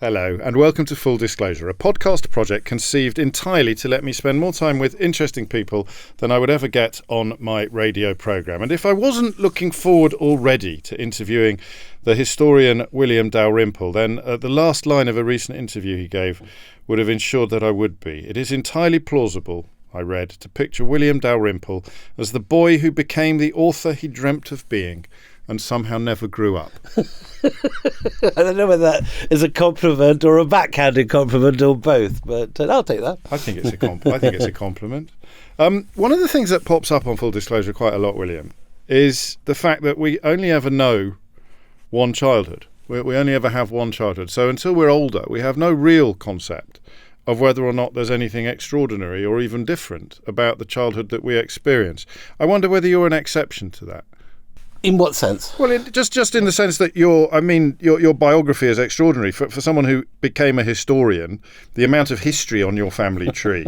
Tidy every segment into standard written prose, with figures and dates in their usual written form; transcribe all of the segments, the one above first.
Hello, and welcome to Full Disclosure, a podcast project conceived entirely to let me spend more time with interesting people than I would ever get on my radio programme. And if I wasn't looking forward already to interviewing the historian William Dalrymple, then the last line of a recent interview he gave would have ensured that I would be. It is entirely plausible, I read, to picture William Dalrymple as the boy who became the author he dreamt of being and somehow never grew up. I don't know whether that is a compliment or a backhanded compliment or both, but I'll take that. I think it's a compliment. One of the things that pops up on Full Disclosure quite a lot, William, is the fact that we only ever know one childhood. We only ever have one childhood. So until we're older, we have no real concept of whether or not there's anything extraordinary or even different about the childhood that we experience. I wonder whether you're an exception to that. In what sense? Well, just in the sense that your biography is extraordinary. For someone who became a historian, the amount of history on your family tree,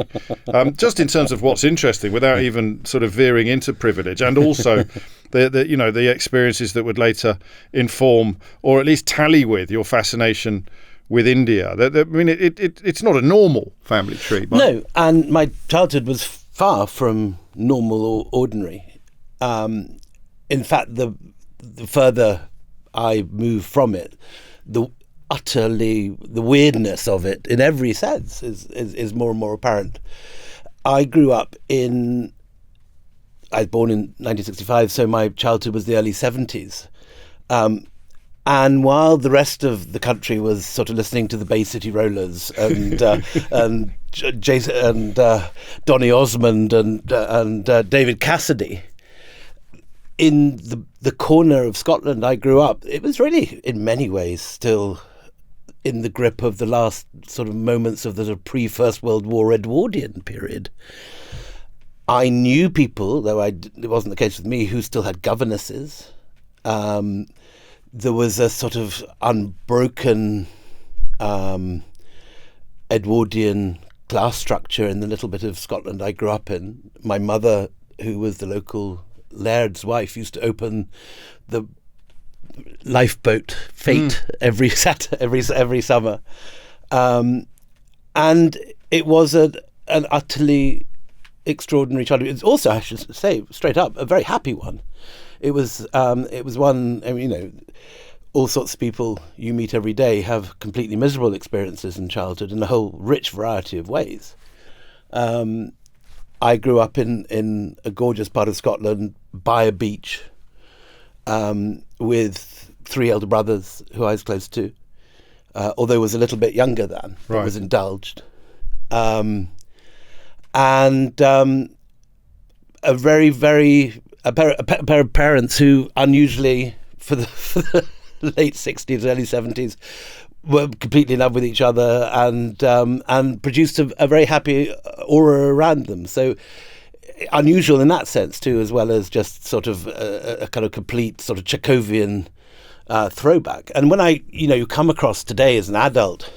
just in terms of what's interesting, without even sort of veering into privilege, and also the experiences that would later inform or at least tally with your fascination with India. It's not a normal family tree. No, and my childhood was far from normal or ordinary. In fact, the further I move from it, the weirdness of it in every sense is more and more apparent. I grew up I was born in 1965, so my childhood was the early 70s. And while the rest of the country was sort of listening to the Bay City Rollers and Jason and Donny Osmond and David Cassidy, in the corner of Scotland I grew up, it was really, in many ways, still in the grip of the last sort of moments of the pre-First World War Edwardian period. I knew people, though it wasn't the case with me, who still had governesses. There was a sort of unbroken Edwardian class structure in the little bit of Scotland I grew up in. My mother, who was the local laird's wife, used to open the lifeboat Fate every summer, and it was an utterly extraordinary childhood. It's also, I should say straight up, a very happy one. It was one. I mean, all sorts of people you meet every day have completely miserable experiences in childhood in a whole rich variety of ways. I grew up in a gorgeous part of Scotland by a beach with three elder brothers who I was close to, although was a little bit younger than, right. Was indulged. And a very, very... a pair of parents who unusually, for the late 60s, early 70s, were completely in love with each other and produced a very happy aura around them. So unusual in that sense too, as well as just sort of a kind of complete sort of Chekhovian throwback. And when you come across today as an adult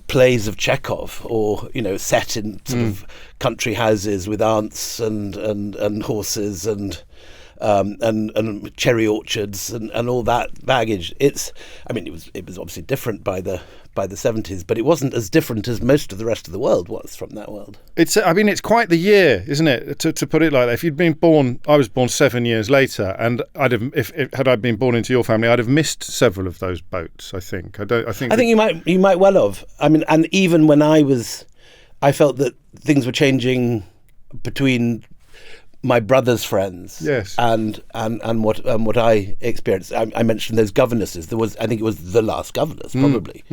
plays of Chekhov, or set in sort of country houses with aunts and horses and cherry orchards and all that baggage. It was obviously different by the 70s, but it wasn't as different as most of the rest of the world was from that world. It's quite the year, isn't it? To put it like that. If you'd been born, I was born 7 years later, and had I been born into your family, I'd have missed several of those boats. I think you might well have. I mean, and even when I felt that things were changing between my brother's friends, yes, and what I experienced. I mentioned those governesses. I think it was the last governess, probably.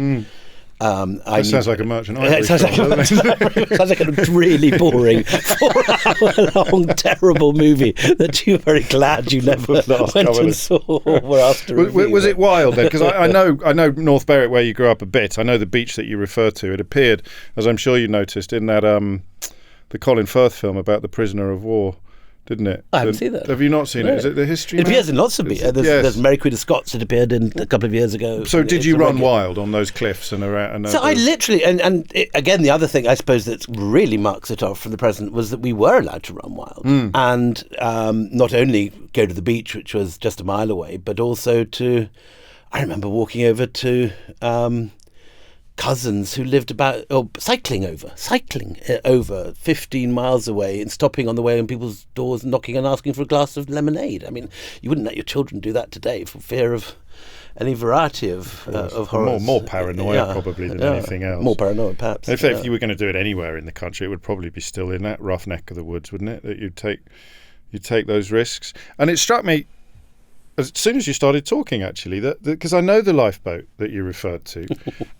That sounds like a merchant ivory. It sounds like a really boring 4-hour-long terrible movie that you're very glad you never went and saw or were asked to review. Was it wild then? Because I know North Berwick, where you grew up, a bit. I know the beach that you refer to. It appeared, as I'm sure you noticed, in that the Colin Firth film about the prisoner of war. Didn't it? I haven't seen that. Have you not seen it? Is it the history? It appears in lots of it. There's Mary Queen of Scots. It appeared in a couple of years ago. So did you run wild on those cliffs and around? So I literally, again, the other thing I suppose that really marks it off from the present was that we were allowed to run wild, and not only go to the beach, which was just a mile away, but also to I remember walking over to cousins who lived cycling over 15 miles away and stopping on the way on people's doors, knocking and asking for a glass of lemonade. I mean, you wouldn't let your children do that today for fear of any variety of horrors. More paranoia probably than anything else. More paranoia, perhaps. If you were going to do it anywhere in the country, it would probably be still in that rough neck of the woods, wouldn't it? That you'd take those risks. And it struck me as soon as you started talking, actually, that because I know the lifeboat that you referred to,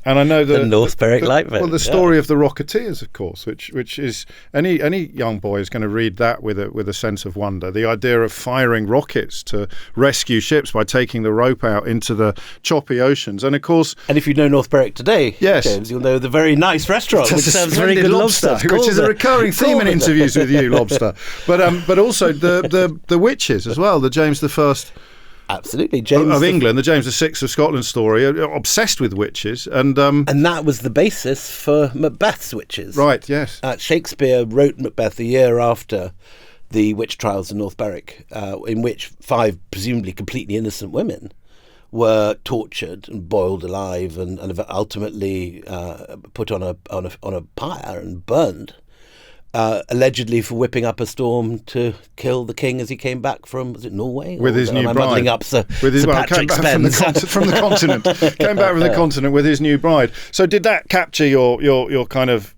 and I know the North Berwick lifeboat. Well, the story of the Rocketeers, of course, which is any young boy is going to read that with a sense of wonder. The idea of firing rockets to rescue ships by taking the rope out into the choppy oceans, and of course, and if you know North Berwick today, yes, James, you'll know the very nice restaurant which serves very good lobster, which is a recurring theme in interviews with you, lobster. But also the witches as well, the James I. Absolutely, James of England, the James VI of Scotland story, obsessed with witches, and that was the basis for Macbeth's witches. Right. Yes. Shakespeare wrote Macbeth a year after the witch trials in North Berwick, in which 5 presumably completely innocent women were tortured and boiled alive, and ultimately put on a pyre and burned. Allegedly for whipping up a storm to kill the king as he came back from, was it Norway? With his new bride. Came back from the continent. Came back from the continent with his new bride. So did that capture your kind of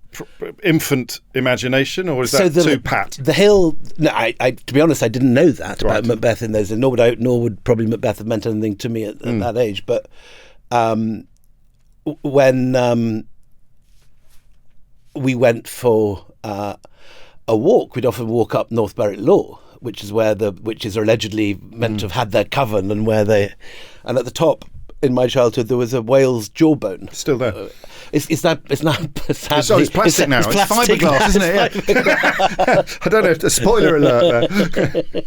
infant imagination, or was that too pat? The Hill, no, I to be honest, I didn't know that about Macbeth in those days, nor would probably Macbeth have meant anything to me at that age. But when we went for a walk, we'd often walk up North Berwick Law, which is where the witches are allegedly meant to have had their coven, and at the top in my childhood there was a whale's jawbone. Still there. It's not. It's plastic now. It's fiberglass, isn't it? Yeah. I don't know if the spoiler alert there.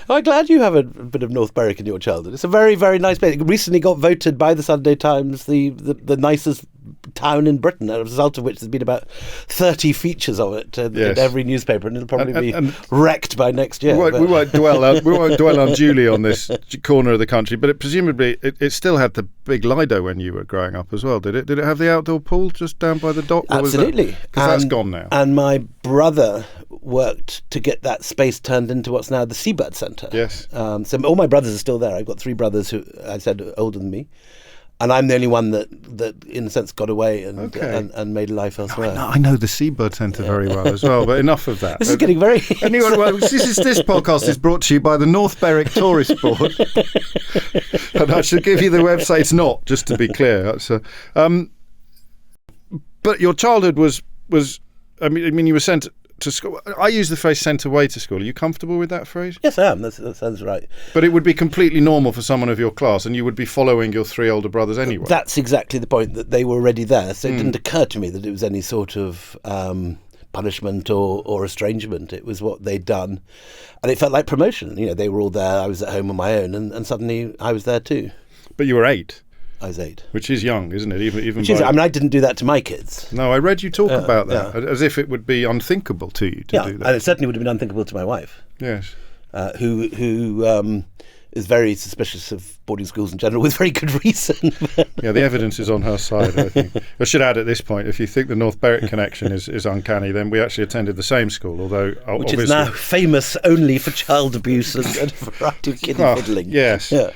I'm glad you have a bit of North Berwick in your childhood. It's a very, very nice place. It recently got voted by the Sunday Times the nicest town in Britain, as a result of which there's been about 30 features of it in every newspaper, and it'll probably be wrecked by next year. We won't dwell unduly on this corner of the country, but presumably it still had the big Lido when you were growing up as well, did it? Did it have the outdoor pool just down by the dock? Absolutely. Because that's gone now. And my brother worked to get that space turned into what's now the Seabird Centre. Yes. So all my brothers are still there. I've got 3 brothers who, I said, are older than me. And I'm the only one that in a sense, got away and made a life elsewhere. I know the Seabird Centre very well as well, but enough of that. This is getting very... This podcast is brought to you by the North Berwick Tourist Board. And I should give you the website. It's not, just to be clear. But your childhood was I mean, you were sent to school. I use the phrase "sent away to school." Are you comfortable with that phrase? Yes, I am. That sounds right. But it would be completely normal for someone of your class, and you would be following your 3 older brothers anyway. That's exactly the point, that they were already there. So it didn't occur to me that it was any sort of punishment or estrangement. It was what they'd done. And it felt like promotion. They were all there. I was at home on my own, and suddenly I was there too. But you were 8. I was 8. Which is young, isn't it? I didn't do that to my kids. No, I read you talk about that, as if it would be unthinkable to you to do that. And it certainly would have been unthinkable to my wife. Yes. Who is very suspicious of boarding schools in general, with very good reason. Yeah, the evidence is on her side, I think. I should add at this point, if you think the North Berwick connection is uncanny, then we actually attended the same school, although which is now famous only for child abuse and a variety of kiddie fiddling. Yes. Yeah.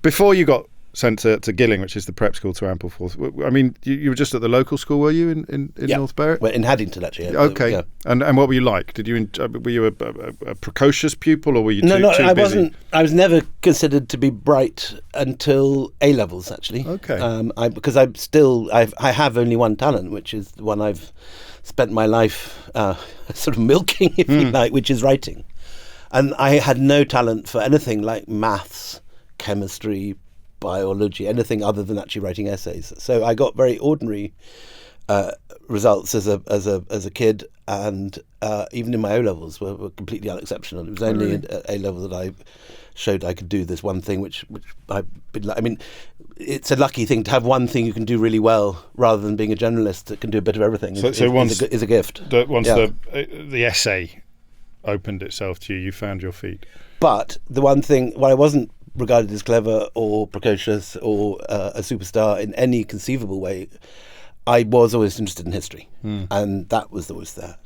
Before you got sent to Gilling, which is the prep school to Ampleforth. I mean, you were just at the local school, were you, in North Berwick? Well, in Haddington, actually. Okay. Yeah. And what were you like? Were you a precocious pupil, or were you too busy? I wasn't. I was never considered to be bright until A-levels, actually. Okay. Because I have only one talent, which is the one I've spent my life sort of milking, if you like, which is writing. And I had no talent for anything like maths, chemistry, biology, anything other than actually writing essays. So I got very ordinary results as a kid, and even in my O-levels were completely unexceptional. It was only at A-level that I showed I could do this one thing, which it's a lucky thing to have one thing you can do really well, rather than being a generalist that can do a bit of everything. Is a gift. Once the essay opened itself to you, you found your feet. But the one thing, I wasn't regarded as clever or precocious or a superstar in any conceivable way, I was always interested in history, and that was always there.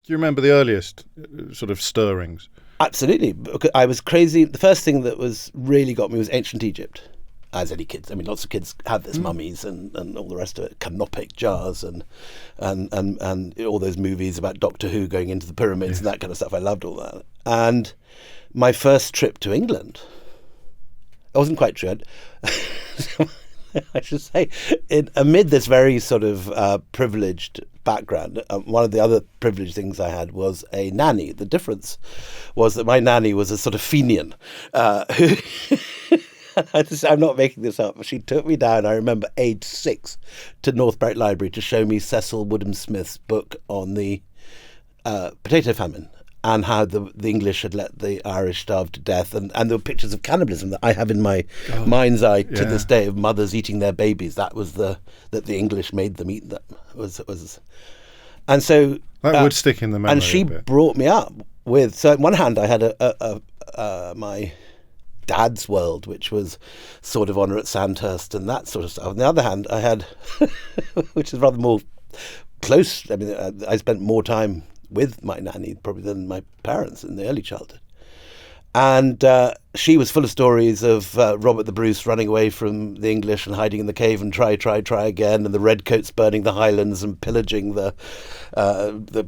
Do you remember the earliest sort of stirrings? Absolutely. I was crazy. The first thing that really got me was ancient Egypt, as any kids. I mean, lots of kids have this, mummies and all the rest of it, canopic jars and all those movies about Doctor Who going into the pyramids and that kind of stuff. I loved all that. And my first trip to England, I wasn't quite true. I should say, amid this very sort of privileged background, one of the other privileged things I had was a nanny. The difference was that my nanny was a sort of Fenian who... I'm not making this up. She took me down, I remember, age 6, to North Berwick Library to show me Cecil Woodham-Smith's book on the potato famine and how the English had let the Irish starve to death. And there were pictures of cannibalism that I have in my mind's eye to this day, of mothers eating their babies. That was that the English made them eat them. And so... That would stick in the memory. And she brought me up with... So on one hand, I had my... dad's world, which was sort of Honour at Sandhurst and that sort of stuff. On the other hand, I had, which is rather more close, I mean, I spent more time with my nanny probably than my parents in the early childhood. And she was full of stories of Robert the Bruce running away from the English and hiding in the cave and try again, and the redcoats burning the highlands and pillaging the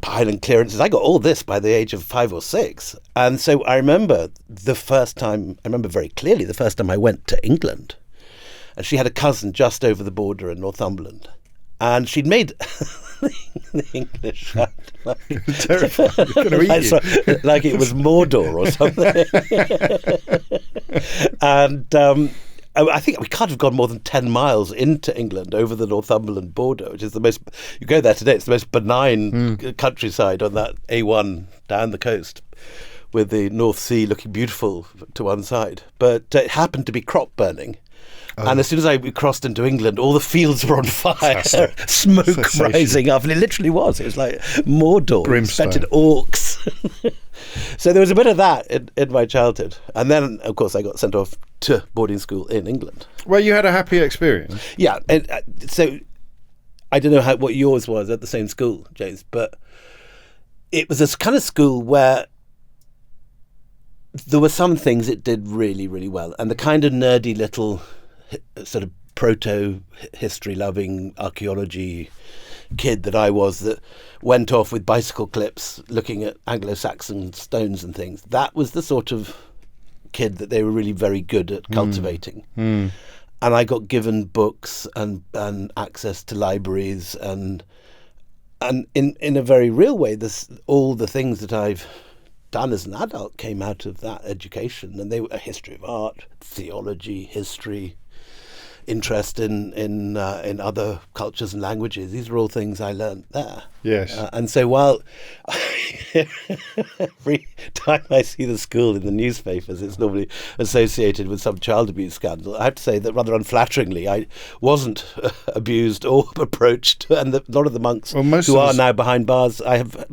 highland clearances. I got all this by the age of 5 or 6. And so I remember very clearly the first time I went to England. And she had a cousin just over the border in Northumberland. And she'd made the English sound like it was Mordor or something. And I think we can't have gone more than 10 miles into England over the Northumberland border, which is you go there today, it's the most benign countryside on that A1 down the coast, with the North Sea looking beautiful to one side. But it happened to be crop burning. And as soon as we crossed into England, all the fields were on fire, smoke rising up, and it literally was. It was like Mordor, expected orcs. So there was a bit of that in my childhood. And then, of course, I got sent off to boarding school in England. Well, you had a happy experience. Yeah. So I don't know what yours was at the same school, James, but it was this kind of school where there were some things it did really, really well. And the kind of nerdy little sort of proto-history loving archaeology kid that I was, that went off with bicycle clips looking at Anglo-Saxon stones and things, that was the sort of kid that they were really very good at cultivating. And I got given books and access to libraries and in a very real way, all the things that I've done as an adult came out of that education, and they were a history of art, theology, history, interest in other cultures and languages. These are all things I learned there. Yes. And so while every time I see the school in the newspapers, it's normally associated with some child abuse scandal, I have to say that rather unflatteringly, I wasn't abused or approached. And a lot of the monks who are now behind bars, I have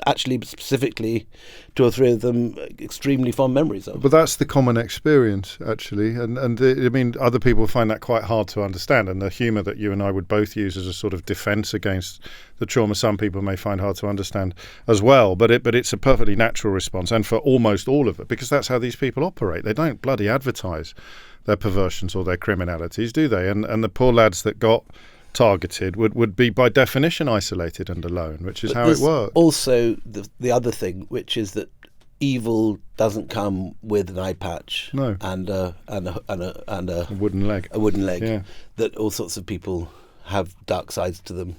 actually specifically 2 or 3 of them extremely fond memories of. But that's the common experience, actually. And I mean, other people find that quite hard to understand. And the humour that you and I would both use as a sort of defence against the trauma some people may find hard to understand as well. But it's a perfectly natural response, and for almost all of it, because that's how these people operate. They don't bloody advertise their perversions or their criminalities, do they? And the poor lads that got targeted would be by definition isolated and alone, which is how it works. Also, the other thing, which is that evil doesn't come with an eye patch and a wooden leg. A wooden leg. Yeah. That all sorts of people have dark sides to them.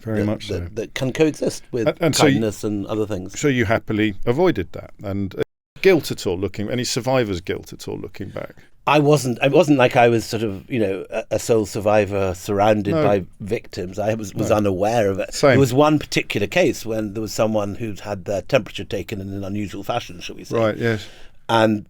Very much so. That can coexist with and kindness and other things. So you happily avoided that. And guilt at all any survivor's guilt at all looking back? I wasn't like I was sort of, a sole survivor surrounded by victims. I was unaware of it. Same. There was one particular case when there was someone who'd had their temperature taken in an unusual fashion, shall we say. Right, yes. And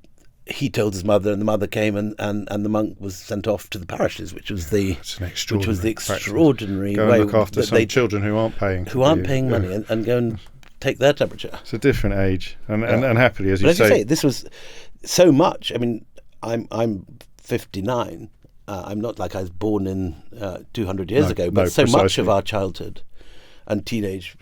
he told his mother, and the mother came, and the monk was sent off to the parishes, which was the extraordinary go way and look after some children who aren't paying money and go and take their temperature. It's a different age, and happily, as you say, this was so much. I mean, I'm 59. I'm not like I was born in 200 years ago, but so precisely. much of our childhood and teenage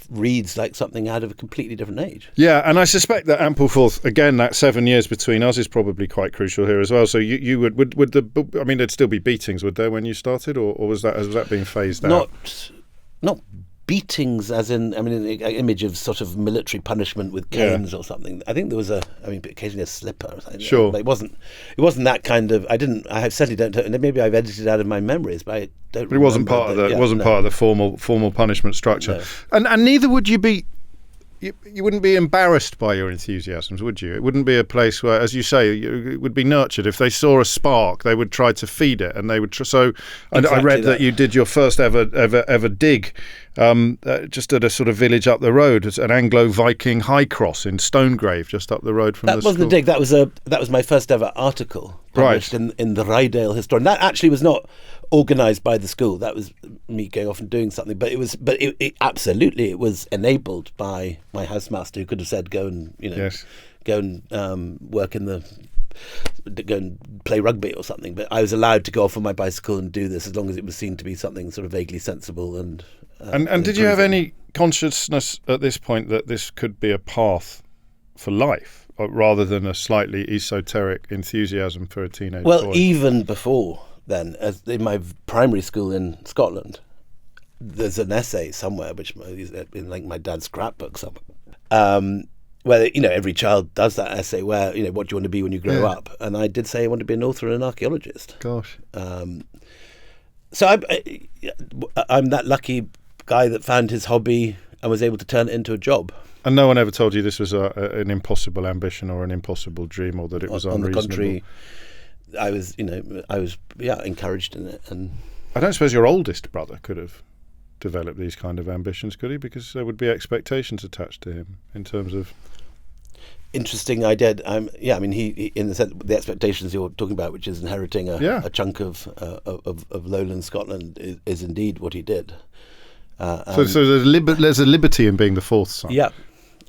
reads like something out of a completely different age. Yeah, and I suspect that Ampleforth, again, that 7 years between us is probably quite crucial here as well. So you would the, I mean, there'd still be beatings, would there, when you started, or was that being phased out? Not beatings as in, I mean, an image of sort of military punishment with canes or something. I think there was occasionally a slipper or something. Sure. But it wasn't that kind of, I certainly don't, maybe I've edited it out of my memories, but I don't. But it wasn't part of the formal punishment structure. No. And neither would you be. You wouldn't be embarrassed by your enthusiasms, would you? It wouldn't be a place where, as you say, it would be nurtured. If they saw a spark, they would try to feed it, and they would. I read that you did your first ever dig, just at a sort of village up the road, an Anglo-Viking high cross in Stonegrave, just up the road from the school. That wasn't a dig. That was my first ever article published in the Rydale Historian. That actually was not organised by the school. That was me going off and doing something. But it absolutely it was enabled by my housemaster, who could have said, go and work go and play rugby or something. But I was allowed to go off on my bicycle and do this as long as it was seen to be something sort of vaguely sensible and did you have any consciousness at this point that this could be a path for life, rather than a slightly esoteric enthusiasm for a teenage boy? Well, even before then, as in my primary school in Scotland, there's an essay somewhere, which is in like my dad's scrapbook somewhere, where every child does that essay where what do you want to be when you grow up, and I did say I want to be an author and an archaeologist. Gosh. So I'm that lucky guy that found his hobby and was able to turn it into a job. And no one ever told you this was an impossible ambition or an impossible dream, or that it was unreasonable? On the contrary, I was encouraged in it. And I don't suppose your oldest brother could have developed these kind of ambitions, could he? Because there would be expectations attached to him in terms of. Interesting. I did. He in the sense, the expectations you're talking about, which is inheriting a chunk of lowland Scotland, is indeed what he did. So there's a liberty in being the fourth son. Yeah,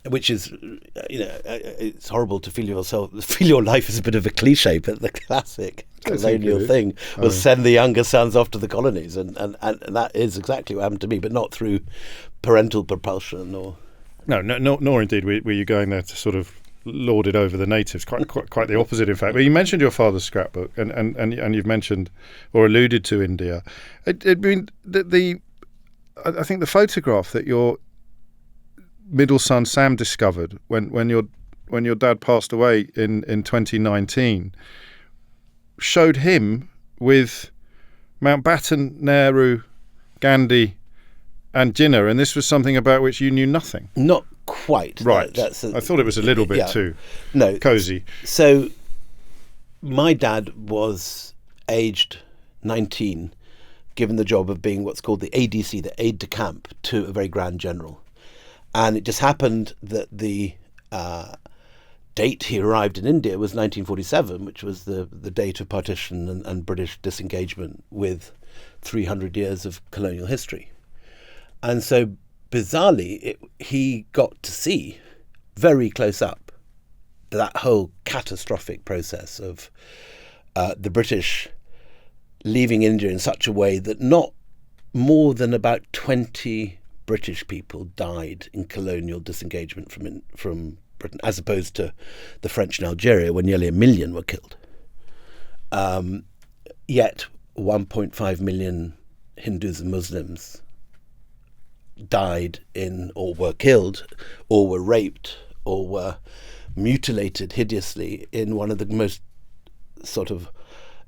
which is, it's horrible to feel your life as a bit of a cliche, but the classic colonial thing was send the younger sons off to the colonies, and that is exactly what happened to me, but not through parental propulsion or. No, nor indeed were you going there to sort of lord it over the natives. Quite the opposite, in fact. But you mentioned your father's scrapbook, and you've mentioned or alluded to India. I think the photograph that your middle son Sam discovered when your dad passed away in 2019 showed him with Mountbatten, Nehru, Gandhi, and Jinnah, and this was something about which you knew nothing. Not quite. Right. I thought it was a little bit too cosy. So my dad was aged 19, given the job of being what's called the ADC, the aide de camp to a very grand general. And it just happened that the date he arrived in India was 1947, which was the date of partition and British disengagement with 300 years of colonial history. And so, bizarrely, he got to see very close up that whole catastrophic process of the British leaving India in such a way that not more than about 20 British people died in colonial disengagement from Britain, as opposed to the French in Algeria, where nearly 1 million were killed. Yet 1.5 million Hindus and Muslims died or were killed, or were raped, or were mutilated hideously in one of the most sort of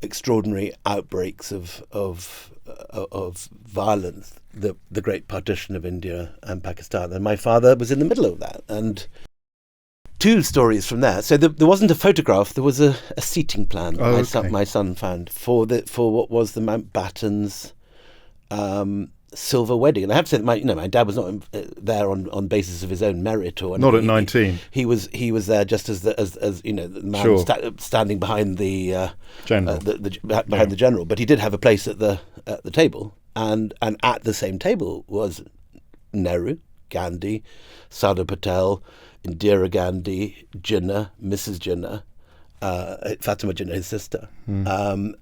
extraordinary outbreaks of violence, the Great Partition of India and Pakistan. And my father was in the middle of that. And two stories from there. So there wasn't a photograph. There was a seating plan that my son found for what was the Mountbatten's silver wedding. And I have to say that my dad was not there on basis of his own merit or anything. Not at 19. He was there just as the man standing behind the general. Behind the general. But he did have a place at the table, and at the same table was Nehru, Gandhi, Sardar Patel, Indira Gandhi, Jinnah, Mrs. Jinnah, Fatima Jinnah, his sister, and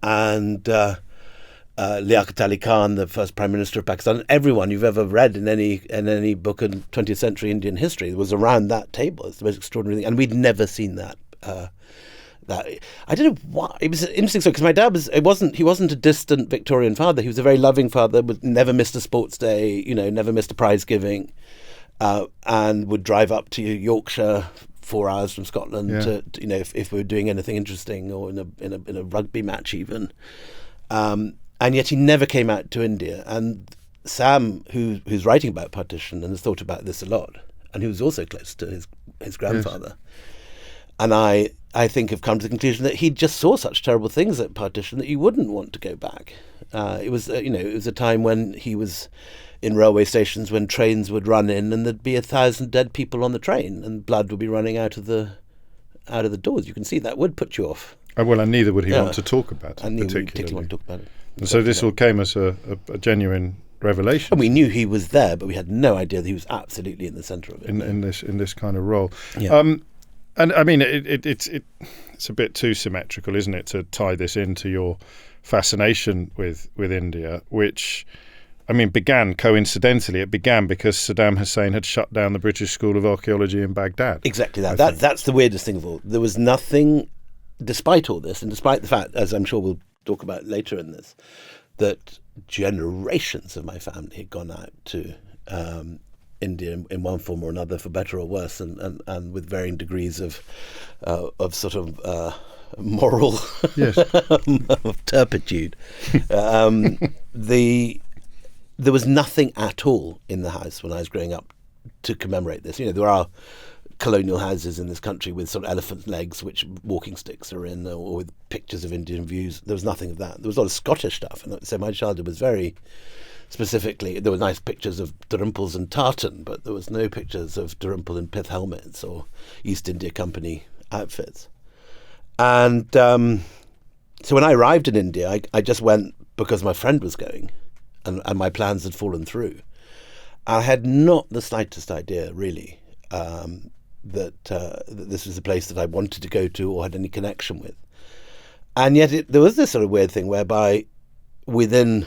Liaquat Ali Khan, the first Prime Minister of Pakistan. Everyone you've ever read in any book in 20th century Indian history was around that table. It's the most extraordinary thing, and we'd never seen that. That I don't know why. It was an interesting story because my dad he wasn't a distant Victorian father. He was a very loving father. Never missed a sports day. Never missed a prize giving, and would drive up to Yorkshire 4 hours from Scotland to if we were doing anything interesting or in a rugby match even. And yet he never came out to India. And Sam, who's writing about partition and has thought about this a lot, and who was also close to his grandfather, and I think have come to the conclusion that he just saw such terrible things at partition that he wouldn't want to go back. It was a time when he was in railway stations when trains would run in and there'd be 1,000 dead people on the train and blood would be running out of the doors. You can see that would put you off. Well, and neither would he want to talk about it, and particularly. Particularly want to talk about it. And so this all came as a genuine revelation. And we knew he was there, but we had no idea that he was absolutely in the centre of it. In this kind of role. Yeah. And I mean, it's a bit too symmetrical, isn't it, to tie this into your fascination with India, which, I mean, coincidentally because Saddam Hussein had shut down the British School of Archaeology in Baghdad. Exactly that. That's the weirdest thing of all. There was nothing, despite all this, and despite the fact, as I'm sure we'll talk about later in this, that generations of my family had gone out to India in one form or another, for better or worse, and with varying degrees of sort of moral of turpitude. There was nothing at all in the house when I was growing up to commemorate this. There are colonial houses in this country with sort of elephant legs, which walking sticks are in, or with pictures of Indian views. There was nothing of that. There was a lot of Scottish stuff, and so my childhood was very specifically. There were nice pictures of Dalrymples and tartan, but there was no pictures of Dalrymple in pith helmets or East India Company outfits. And so when I arrived in India, I just went because my friend was going, and my plans had fallen through. I had not the slightest idea, really, that this was a place that I wanted to go to or had any connection with. And yet there was this sort of weird thing whereby within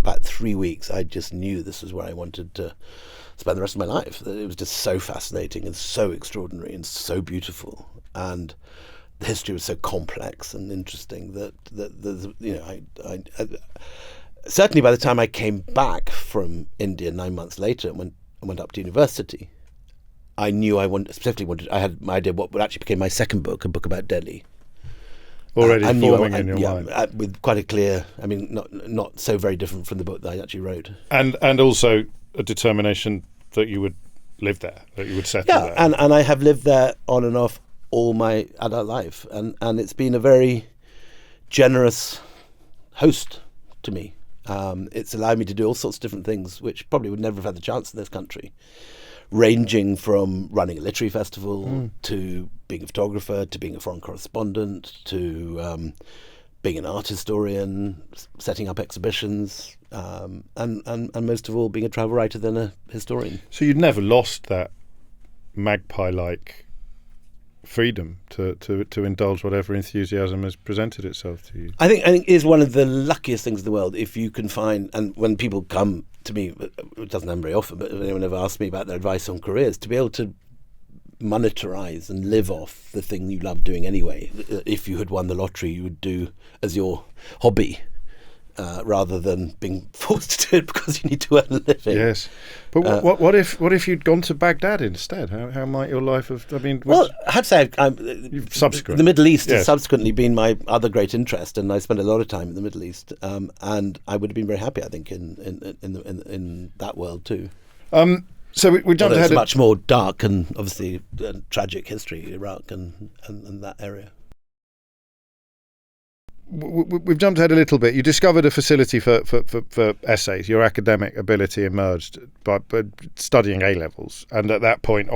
about 3 weeks, I just knew this was where I wanted to spend the rest of my life. It was just so fascinating and so extraordinary and so beautiful. And the history was so complex and interesting that certainly by the time I came back from India 9 months later and went up to university, I knew I had my idea what would actually become my second book, a book about Delhi. Already forming in your mind. With quite a clear, I mean, not so very different from the book that I actually wrote. And also a determination that you would live there, that you would settle there. Yeah, and I have lived there on and off all my adult life. And it's been a very generous host to me. It's allowed me to do all sorts of different things, which probably would never have had the chance in this country, ranging from running a literary festival to being a photographer, to being a foreign correspondent, to being an art historian, setting up exhibitions, and most of all being a travel writer than a historian. So you'd never lost that magpie-like freedom to indulge whatever enthusiasm has presented itself to you. I think it is one of the luckiest things in the world if you can find, and when people come to me, it doesn't happen very often, but anyone ever asks me about their advice on careers, to be able to monetize and live off the thing you love doing anyway. If you had won the lottery, you would do as your hobby, rather than being forced to do it because you need to earn a living. Yes, but what if you'd gone to Baghdad instead? How might your life have? I mean, well, I have to say, the Middle East has subsequently been my other great interest, and I spent a lot of time in the Middle East, and I would have been very happy, I think, in that world too. So we jumped ahead. It's much more dark and obviously tragic history, Iraq and that area. we've jumped ahead a little bit. You discovered a facility for essays. Your academic ability emerged by studying A-levels, and at that point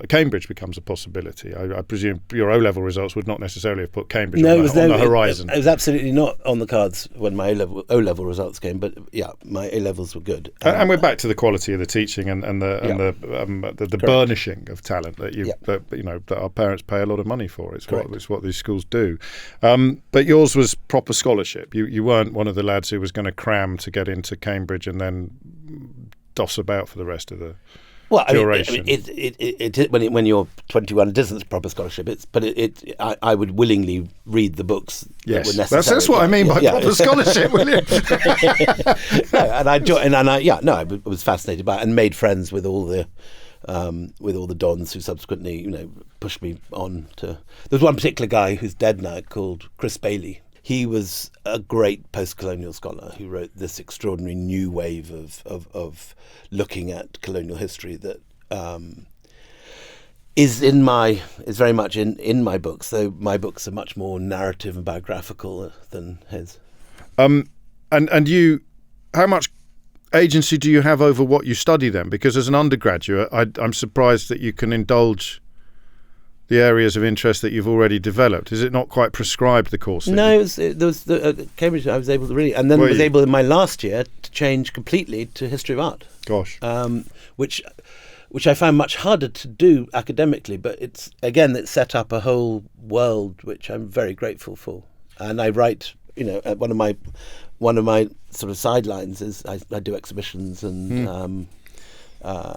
Cambridge becomes a possibility. I presume your O-level results would not necessarily have put Cambridge on the horizon. It was absolutely not on the cards when my O-level results came, but yeah, my A-levels were good. And we're back to the quality of the teaching and the burnishing of talent that our parents pay a lot of money for. It's what these schools do. But yours was proper scholarship. You weren't one of the lads who was going to cram to get into Cambridge and then doss about for the rest of the duration. When you're 21, it isn't proper scholarship. I would willingly read the books that were necessary. That's what I mean by proper scholarship, William. I was fascinated by it and made friends with all the dons who subsequently, pushed me on to. There was one particular guy who's dead now called Chris Bailey. He was a great post-colonial scholar who wrote this extraordinary new wave of looking at colonial history that is very much in my books, though my books are much more narrative and biographical than his. And you, how much agency do you have over what you study then? Because as an undergraduate, I'm surprised that you can indulge the areas of interest that you've already developed. Is it not quite prescribed, the course? No, there was Cambridge. I was able to really, and then was able in my last year to change completely to history of art. Gosh, which I found much harder to do academically, but it set up a whole world which I'm very grateful for. And I write, one of my sort of sidelines is I do exhibitions and.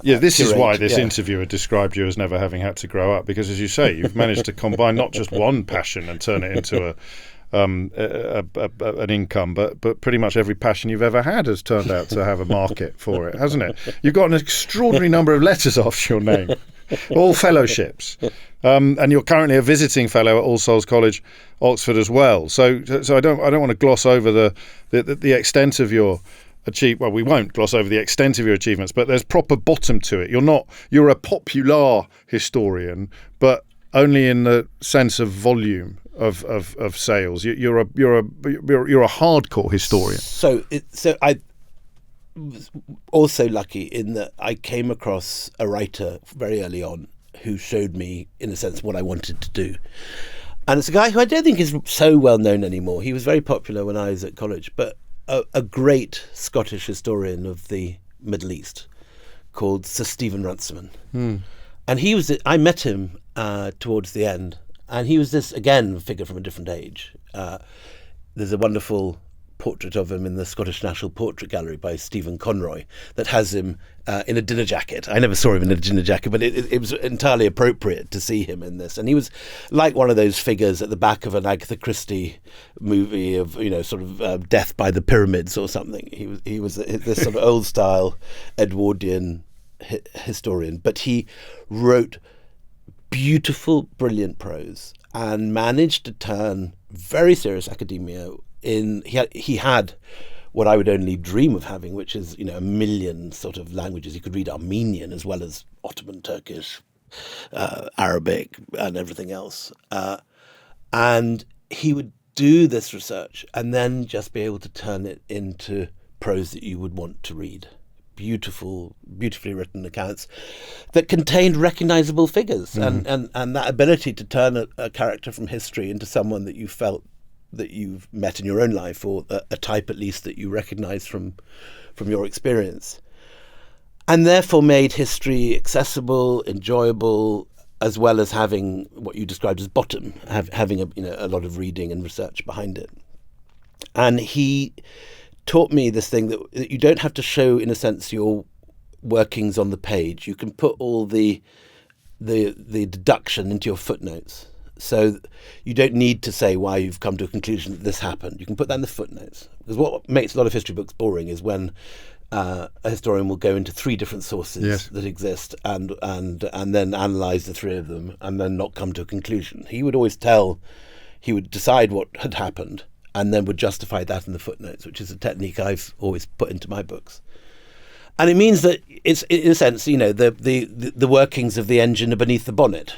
This is why this interviewer described you as never having had to grow up, because, as you say, you've managed to combine not just one passion and turn it into an income, but pretty much every passion you've ever had has turned out to have a market for it, hasn't it? You've got an extraordinary number of letters after your name, all fellowships, and you're currently a visiting fellow at All Souls College, Oxford as well. So I don't want to gloss over the extent of your we won't gloss over the extent of your achievements, but there's proper bottom to it. You're a popular historian, but only in the sense of volume of sales. You're a hardcore historian. So I was also lucky in that I came across a writer very early on who showed me, in a sense, what I wanted to do. And it's a guy who I don't think is so well known anymore. He was very popular when I was at college, but a great Scottish historian of the Middle East called Sir Stephen Runciman. And I met him towards the end, and he was this, again, figure from a different age. There's a wonderful portrait of him in the Scottish National Portrait Gallery by Stephen Conroy that has him in a dinner jacket. I never saw him in a dinner jacket, but it was entirely appropriate to see him in this. And he was like one of those figures at the back of an Agatha Christie movie of, Death by the Pyramids or something. He was this sort of old style Edwardian historian, but he wrote beautiful, brilliant prose and managed to turn very serious academia he had what I would only dream of having, which is, a million sort of languages. He could read Armenian as well as Ottoman Turkish, Arabic, and everything else. And he would do this research and then just be able to turn it into prose that you would want to read. Beautifully written accounts that contained recognizable figures, and that ability to turn a character from history into someone that you felt that you've met in your own life, or a type at least that you recognize from your experience, and therefore made history accessible, enjoyable, as well as having what you described as bottom, having a lot of reading and research behind it. And he taught me this thing that you don't have to show, in a sense, your workings on the page. You can put all the deduction into your footnotes. So you don't need to say why you've come to a conclusion that this happened. You can put that in the footnotes. Because what makes a lot of history books boring is when a historian will go into three different sources that exist and then analyse the three of them and then not come to a conclusion. He would decide what had happened and then would justify that in the footnotes, which is a technique I've always put into my books. And it means that it's, in a sense, the workings of the engine are beneath the bonnet.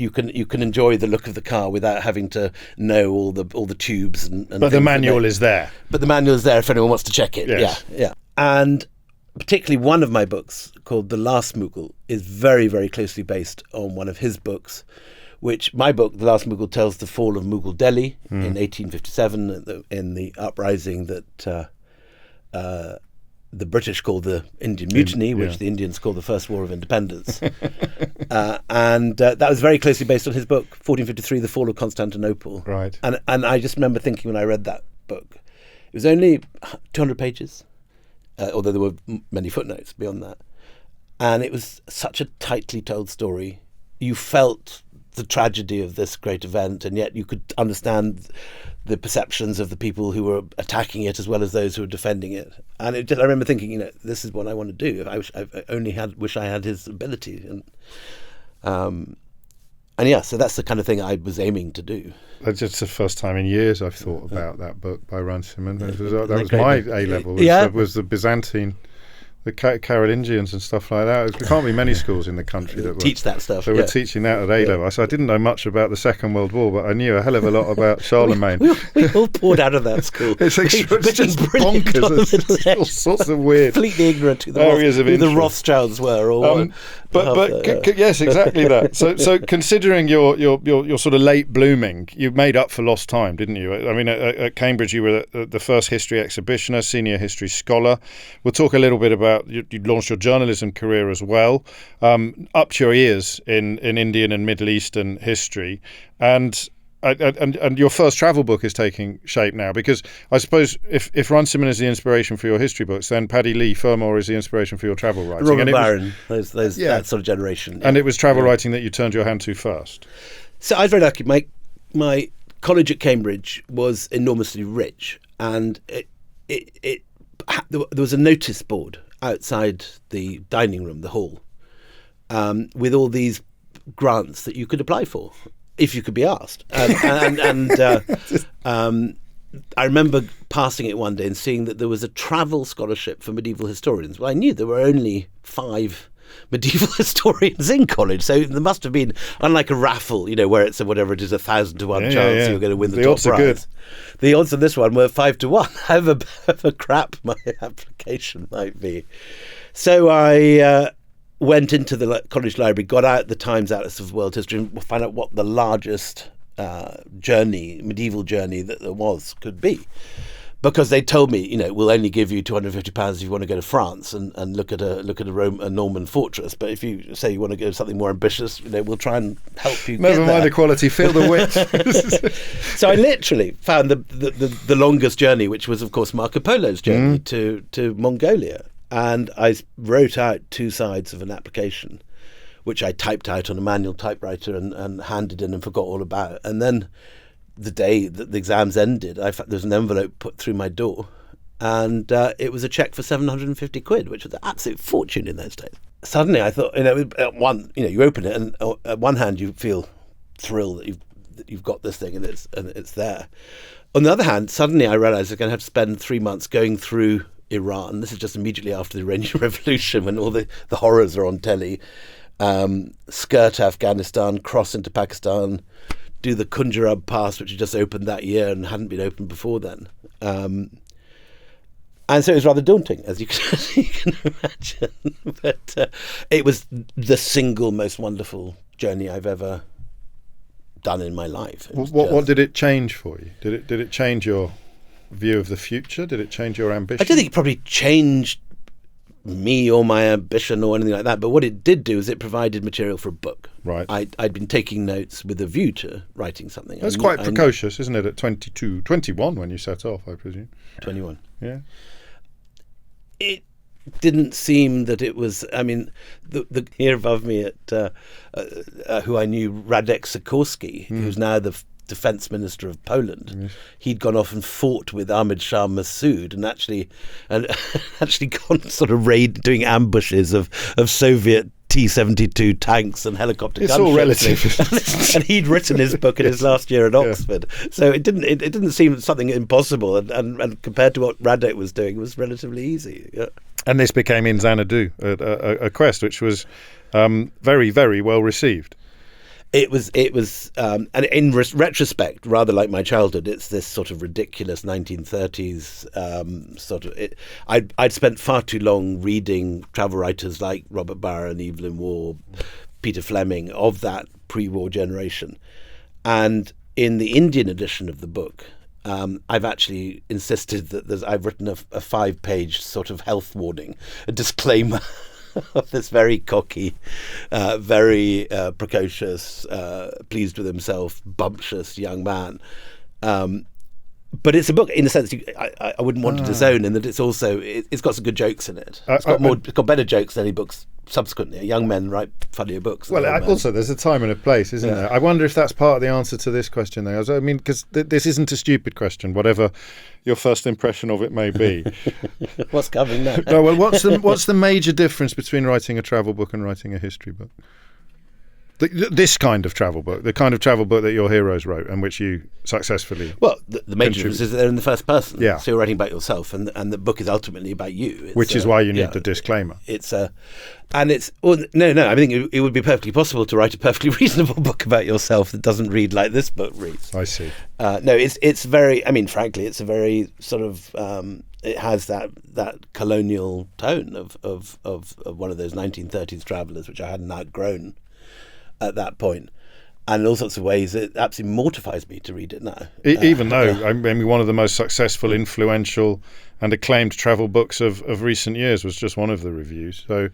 you can enjoy the look of the car without having to know all the tubes and but the manual is there. But the manual is there if anyone wants to check it. Yes. Yeah. And particularly one of my books called The Last Mughal is very, very closely based on one of his books, which my book, The Last Mughal, tells the fall of Mughal Delhi in 1857 in the uprising that the British called the Indian Mutiny, which the Indians called the First War of Independence. And that was very closely based on his book, 1453, The Fall of Constantinople. Right. And I just remember thinking when I read that book, it was only 200 pages, although there were many footnotes beyond that. And it was such a tightly told story. You felt the tragedy of this great event, and yet you could understand the perceptions of the people who were attacking it as well as those who were defending it. And I remember thinking, this is what I want to do. I wish I had his ability. And so that's the kind of thing I was aiming to do. It's the first time in years I've thought about that book by Runciman. That was my A-level. Was the Byzantine, the Carolingians and stuff like that. There can't be many schools in the country that teach that stuff. They were teaching that at A-level. So I didn't know much about the Second World War, but I knew a hell of a lot about Charlemagne. we all poured out of that school. It's just bonkers. It's all sorts of weird, completely ignorant to areas of interest. The Rothschilds were. Yes, exactly that. So considering your sort of late blooming, you made up for lost time, didn't you? I mean, at Cambridge, you were the first history exhibitioner, senior history scholar. We'll talk a little bit about you launched your journalism career as well, up to your ears in Indian and Middle Eastern history, and your first travel book is taking shape now, because I suppose if Runciman is the inspiration for your history books, then Paddy Lee Fermor is the inspiration for your travel writing. Robert Barron, that sort of generation. Yeah. And it was travel writing that you turned your hand to first. So I was very lucky. My college at Cambridge was enormously rich, and there was a notice board outside the dining room, the hall, with all these grants that you could apply for if you could be asked. I remember passing it one day and seeing that there was a travel scholarship for medieval historians. Well, I knew there were only 5 medieval historians in college, so there must have been, unlike a raffle, where it's whatever it is, 1,000 to 1 chance you're going to win the top odds prize. Are good. The odds on this one were 5 to 1. However crap my application might be. So I went into the college library, got out the Times Atlas of World History, and found out what the largest medieval journey that there was could be. Because they told me, we'll only give you £250 if you want to go to France and look at a Norman fortress. But if you say you want to go to something more ambitious, we'll try and help you. Never mind the quality, feel the width. So I literally found the longest journey, which was, of course, Marco Polo's journey to Mongolia. And I wrote out 2 sides of an application, which I typed out on a manual typewriter and handed in and forgot all about. And then the day that the exams ended, there's an envelope put through my door, and it was a cheque for £750, which was an absolute fortune in those days. Suddenly, I thought, you open it, and at one hand you feel thrilled that you've got this thing and it's there. On the other hand, suddenly I realised I'm going to have to spend 3 months going through Iran. This is just immediately after the Iranian Revolution, when all the horrors are on telly. Skirt Afghanistan, cross into Pakistan, do the Kunjarab Pass, which had just opened that year and hadn't been opened before then. And so it was rather daunting, as you can imagine. But it was the single most wonderful journey I've ever done in my life. What did it change for you? Did it change your view of the future? Did it change your ambition? I don't think it probably changed me or my ambition or anything like that, but what it did do is it provided material for a book. Right. I'd been taking notes with a view to writing something. That's quite precocious, isn't it, at 21 when you set off, I presume? 21. Yeah. It didn't seem that it was, the here above me at who I knew, Radek Sikorski, who's now the defense minister of Poland. Yes. He'd gone off and fought with Ahmed Shah Massoud and actually gone sort of doing ambushes of Soviet T-72 tanks and helicopter gunships. It's all relative. And he'd written his book in his last year at Oxford. So it didn't seem something impossible, and compared to what Radek was doing, it was relatively easy. Yeah. And this became In Xanadu, a quest which was very, very well received. It was, and in retrospect, rather like my childhood, it's this sort of ridiculous 1930s sort of. I'd spent far too long reading travel writers like Robert Barron, Evelyn Waugh, Peter Fleming, of that pre-war generation, and in the Indian edition of the book, I've actually insisted that I've written a 5-page sort of health warning, a disclaimer of this very cocky, very precocious, pleased with himself, bumptious young man. But it's a book, in a sense, I wouldn't want to disown, in that it's also, it's got some good jokes in it. It's got better jokes than any books subsequently. Young men write funnier books. Well, also, there's a time and a place, isn't there? I wonder if that's part of the answer to this question, though. I mean, because this isn't a stupid question, whatever your first impression of it may be. What's coming now? No, well, what's the major difference between writing a travel book and writing a history book? This kind of travel book, the kind of travel book that your heroes wrote and which you successfally... Well, the major difference is that they're in the first person. Yeah. So you're writing about yourself, and the book is ultimately about you. Which is why you need the disclaimer. I think it would be perfectly possible to write a perfectly reasonable book about yourself that doesn't read like this book reads. I see. It's very, I mean, frankly, it's a very sort of... it has that colonial tone of one of those 1930s travellers, which I hadn't outgrown at that point, and in all sorts of ways it absolutely mortifies me to read it now. Even though I mean, one of the most successful, influential and acclaimed travel books of recent years was just one of the reviews. So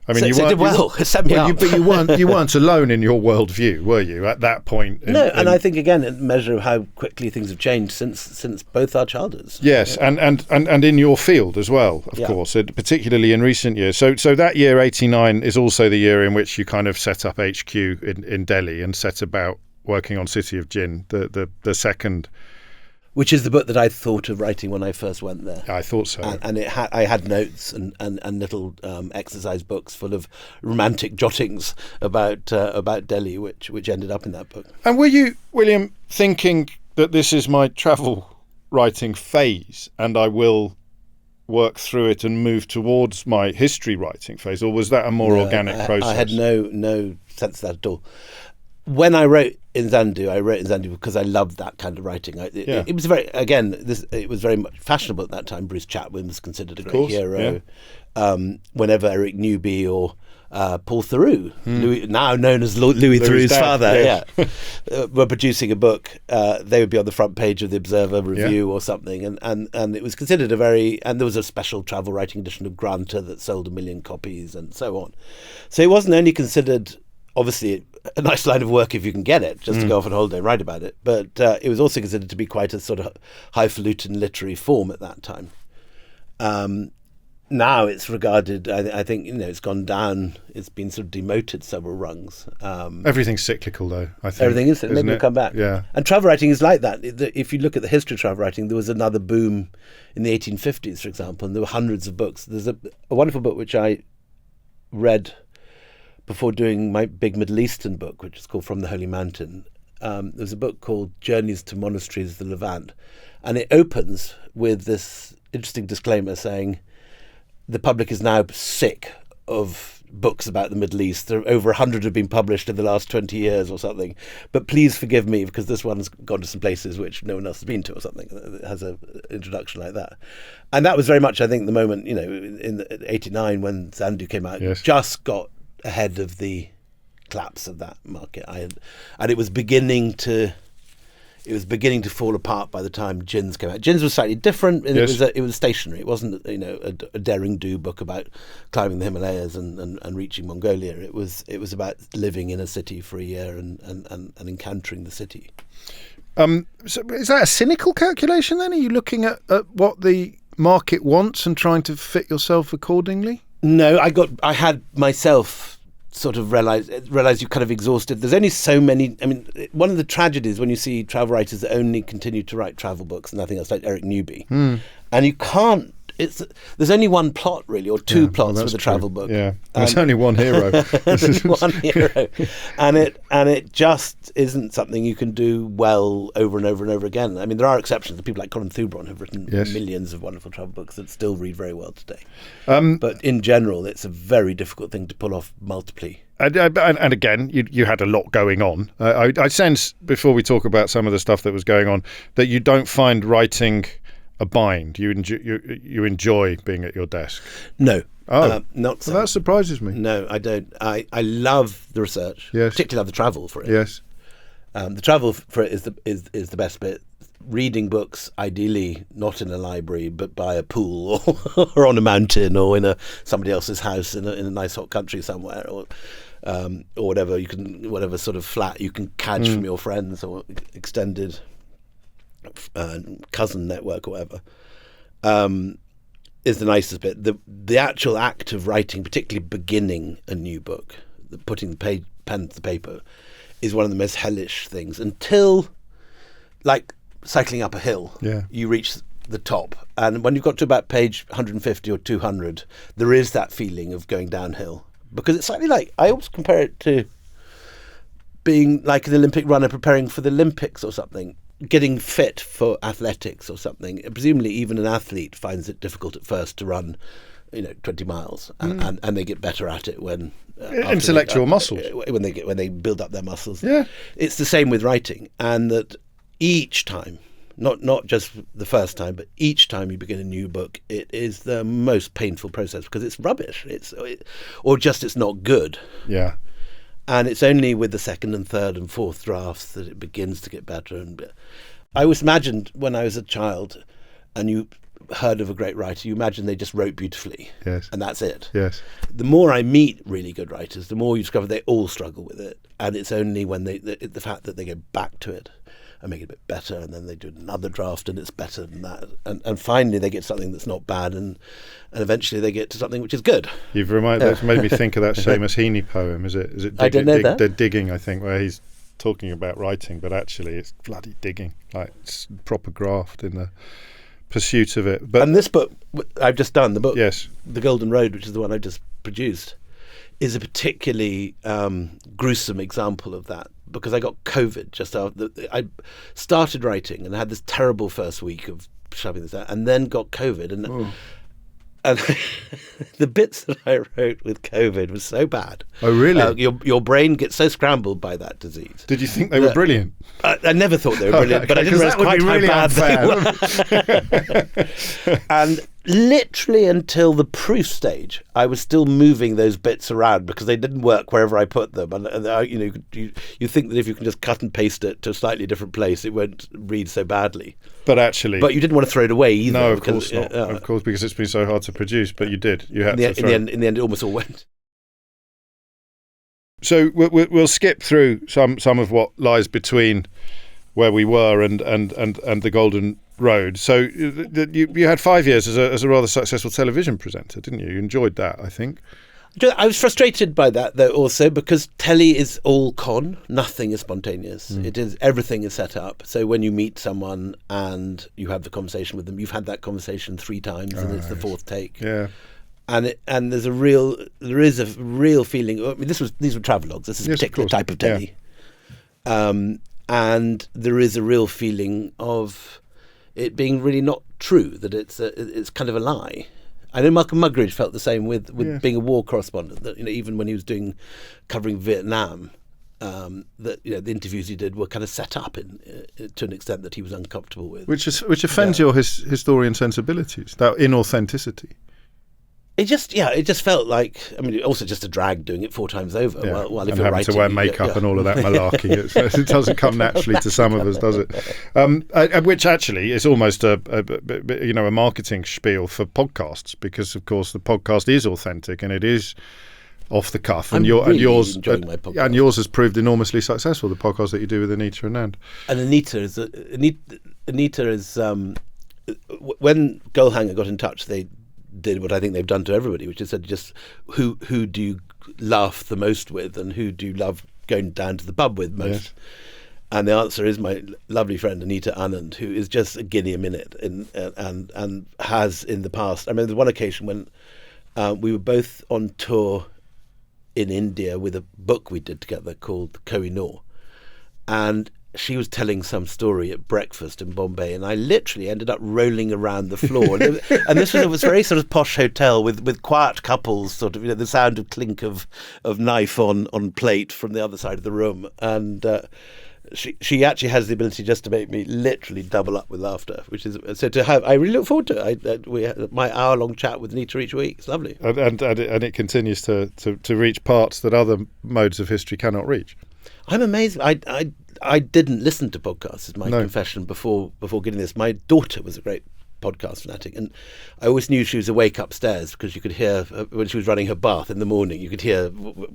I mean, it did well. It set me up. But you weren't alone in your worldview, were you, at that point? And I think again, a measure of how quickly things have changed since both our childhoods. Yes, and in your field as well, of course, particularly in recent years. So that year, 89, is also the year in which you kind of set up HQ in Delhi and set about working on City of Jinn, the second. Which is the book that I thought of writing when I first went there. I thought so. And I had notes and little exercise books full of romantic jottings about Delhi, which ended up in that book. And were you, William, thinking that this is my travel writing phase and I will work through it and move towards my history writing phase, or was that a more organic process? I had no sense of that at all. When I wrote in Zandu because I loved that kind of writing. It was very, again, it was very much fashionable at that time. Bruce Chatwin was considered a great hero. Yeah. Whenever Eric Newby or Paul Theroux, now known as Louis Theroux's father, were producing a book, they would be on the front page of the Observer Review or something, and it was considered and there was a special travel writing edition of Granta that sold 1 million copies and so on. So it wasn't only considered, obviously, a nice line of work if you can get it, just to go off on holiday and write about it. But it was also considered to be quite a sort of highfalutin literary form at that time. Now it's regarded, I think, it's gone down. It's been sort of demoted several rungs. Everything's cyclical, though, I think. Everything is cyclical. Maybe it'll come back. Yeah. And travel writing is like that. If you look at the history of travel writing, there was another boom in the 1850s, for example, and there were hundreds of books. There's a wonderful book which I read before doing my big Middle Eastern book, which is called From the Holy Mountain. There's a book called Journeys to Monasteries of the Levant, and it opens with this interesting disclaimer saying the public is now sick of books about the Middle East. There are over 100 have been published in the last 20 years or something, but please forgive me because this one's gone to some places which no one else has been to or something. It has an introduction like that. And that was very much, I think, the moment, in 89 when Zandu came out, just got ahead of the collapse of that market. And it was beginning to fall apart by the time Jinns came out. Jinns was slightly different. And it was stationary. It wasn't a daring do book about climbing the Himalayas and reaching Mongolia. It was about living in a city for a year and encountering the city. So is that a cynical calculation then? Are you looking at what the market wants and trying to fit yourself accordingly? No, I had myself sort of realize you kind of exhausted. There's only so many. I mean, one of the tragedies when you see travel writers that only continue to write travel books and nothing else, like Eric Newby, and you can't. There's only one plot really, or two plots with a travel book. Yeah, there's only one hero. One hero, and it just isn't something you can do well over and over and over again. I mean, there are exceptions. People like Colin Thubron have written millions of wonderful travel books that still read very well today. But in general, it's a very difficult thing to pull off multiply. And again, you had a lot going on. I sense, before we talk about some of the stuff that was going on, that you don't find writing a bind. You enjoy being at your desk. No. Oh, not so. Well, that surprises me. No, I don't. I love the research. Yes. Particularly love the travel for it. Yes. The travel for it is the best bit. Reading books, ideally not in a library, but by a pool or on a mountain or in somebody else's house in a nice hot country somewhere, or whatever sort of flat you can catch from your friends or extended cousin network or whatever. Is the nicest bit. The actual act of writing, particularly beginning a new book, putting the pen to the paper, is one of the most hellish things until, like cycling up a hill, you reach the top. And when you've got to about page 150 or 200, there is that feeling of going downhill. Because it's slightly like, I always compare it to being like an Olympic runner preparing for the Olympics or something, getting fit for athletics or something. Presumably even an athlete finds it difficult at first to run 20 miles, and they get better at it when intellectual muscles, when they build up their muscles. Yeah, it's the same with writing, and that each time, not just the first time, but each time you begin a new book, it is the most painful process because it's rubbish. It's not good. Yeah, and it's only with the second and third and fourth drafts that it begins to get better. And I always imagined when I was a child, and you heard of a great writer, you imagine they just wrote beautifully. Yes. And that's it. Yes. The more I meet really good writers, the more you discover they all struggle with it. And it's only when the fact that they go back to it and make it a bit better, and then they do another draft and it's better than that. And finally they get something that's not bad, and eventually they get to something which is good. That's made me think of that Seamus Heaney poem. Is it I don't know that. They're digging, I think, where he's talking about writing, but actually it's bloody digging, like it's proper graft in the pursuit of it. And this book I've just done, the book, yes, The Golden Road, which is the one I just produced, is a particularly gruesome example of that, because I got COVID just after I started writing and had this terrible first week of shoving this out, and then got COVID, and the bits that I wrote with COVID was so bad. Oh, really? Your brain gets so scrambled by that disease. Did you think they were brilliant? I never thought they were brilliant, but I didn't realize quite how bad they were. And literally until the proof stage, I was still moving those bits around because they didn't work wherever I put them. And you think that if you can just cut and paste it to a slightly different place, it won't read so badly. But you didn't want to throw it away either. No, of course not. Of course, because it's been so hard to produce. But you did. You had to. In the end, it almost all went. So we'll skip through some of what lies between where we were and the Golden Road. So you had 5 years as a rather successful television presenter, didn't you? You enjoyed that, I think. I was frustrated by that, though, also because telly is all con. Nothing is spontaneous. Everything is set up. So when you meet someone and you have the conversation with them, you've had that conversation 3 times, and it's the fourth take. Yeah. And there is a real feeling. I mean, these were travelogues. This is a particular type of telly, and there is a real feeling of it being really not true. That it's kind of a lie. I know Malcolm Muggeridge felt the same with being a war correspondent. That even when he was covering Vietnam, that the interviews he did were kind of set up to an extent that he was uncomfortable with, which offends your historian sensibilities. That inauthenticity. It just felt like, I mean, also just a drag doing it 4 times over. Yeah. Well, if and you're having writing, to wear makeup and all of that malarkey, it doesn't come naturally to some of us, does it? Which actually is almost a marketing spiel for podcasts, because of course the podcast is authentic and it is off the cuff, and yours enjoying my podcast. And yours has proved enormously successful. The podcast that you do with Anita and Nand. And Anita is when Goalhanger got in touch, they did what I think they've done to everybody, which is said just who do you laugh the most with, and who do you love going down to the pub with most? Yes. And the answer is my lovely friend Anita Anand, who is just a guinea a minute, and has in the past. I remember there was one occasion when we were both on tour in India with a book we did together called Kohinoor, and she was telling some story at breakfast in Bombay, and I literally ended up rolling around the floor. And this was a very sort of posh hotel with quiet couples, sort of, the sound of clink of knife on plate from the other side of the room. And she actually has the ability just to make me literally double up with laughter, which is so to have. I really look forward to it. We had my hour-long chat with Nita each week. It's lovely, and it continues to reach parts that other modes of history cannot reach. I'm amazed. I didn't listen to podcasts, is my confession, before getting this. My daughter was a great podcast fanatic, and I always knew she was awake upstairs because you could hear when she was running her bath in the morning. You could hear,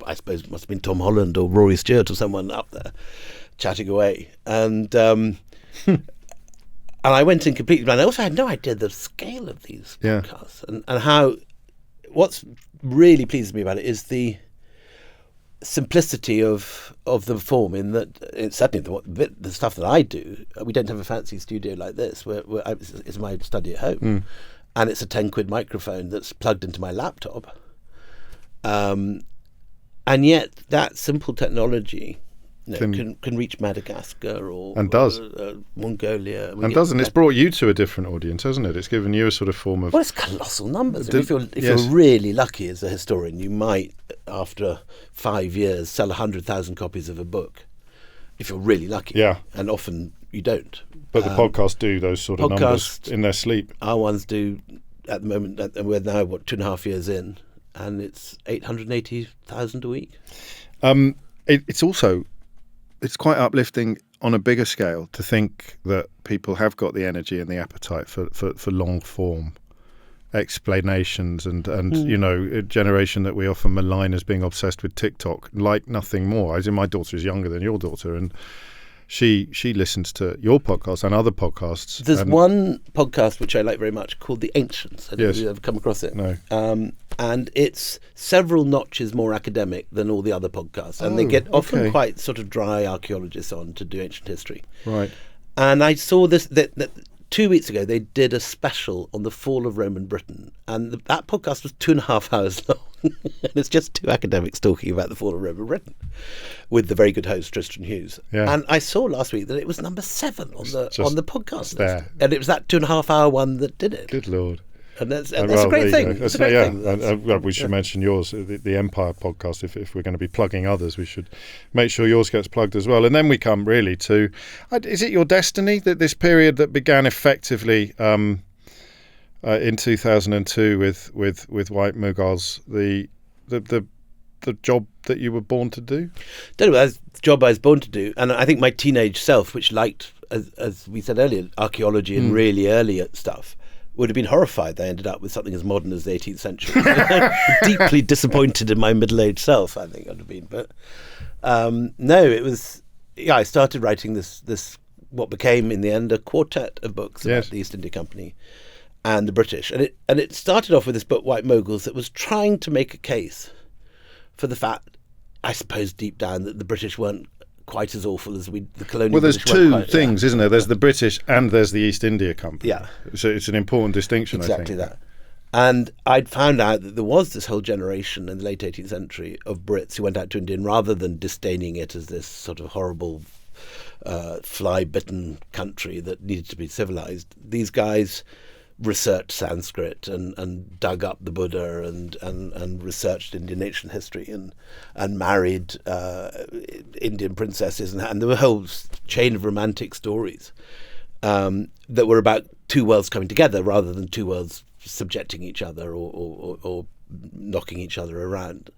I suppose it must have been Tom Holland or Rory Stewart or someone up there chatting away. And and I went in completely blind. I also had no idea the scale of these podcasts and how. What's really pleases me about it is the simplicity of the form, in that it's certainly the stuff that I do. We don't have a fancy studio like this. It's my study at home, and it's a 10 quid microphone that's plugged into my laptop. And yet that simple technology can reach Madagascar or Mongolia. It's brought you to a different audience, hasn't it? It's given you a sort of form of... Well, it's colossal numbers. If you're really lucky as a historian, you might, after 5 years, sell 100,000 copies of a book. If you're really lucky. Yeah. And often you don't. But the podcasts do those sort of numbers in their sleep. Our ones do at the moment, and we're now, 2.5 years in, and it's 880,000 a week. It's also... It's quite uplifting on a bigger scale to think that people have got the energy and the appetite for long form explanations and a generation that we often malign as being obsessed with TikTok like nothing more. As in, my daughter is younger than your daughter, and she listens to your podcast and other podcasts. There's one podcast which I like very much called The Ancients. I don't know if you've ever come across it. No. And it's several notches more academic than all the other podcasts. And they get often quite sort of dry archaeologists on to do ancient history. Right. And I saw this, that 2 weeks ago, they did a special on the fall of Roman Britain. And that podcast was 2.5 hours long. And it's just two academics talking about the fall of Roman Britain with the very good host, Tristan Hughes. Yeah. And I saw last week that it was number 7 on the podcast list. And it was that 2.5 hour one that did it. Good Lord. And that's a great thing. It's a great thing. We should mention yours, the Empire podcast. If we're going to be plugging others, we should make sure yours gets plugged as well. And then we come really to, is it your destiny that this period that began effectively in 2002 with white Mughals, the job that you were born to do? That's the job I was born to do. And I think my teenage self, which liked, as we said earlier, archaeology and really early stuff, would have been horrified that I ended up with something as modern as the 18th century. Deeply disappointed in my middle-aged self, I think I'd have been. But no, it was... Yeah, I started writing this what became, in the end, a quartet of books about the East India Company and the British. And it started off with this book, White Mughals, that was trying to make a case for the fact, I suppose deep down, that the British weren't quite as awful as the colonial. Well, there's two things, isn't there? There's the British and there's the East India Company. Yeah. So it's an important distinction, exactly I think. Exactly that. And I'd found out that there was this whole generation in the late 18th century of Brits who went out to India, and rather than disdaining it as this sort of horrible fly-bitten country that needed to be civilized, these guys researched Sanskrit and dug up the Buddha and researched Indian ancient history and married Indian princesses and there were a whole chain of romantic stories that were about two worlds coming together rather than two worlds subjecting each other or knocking each other around.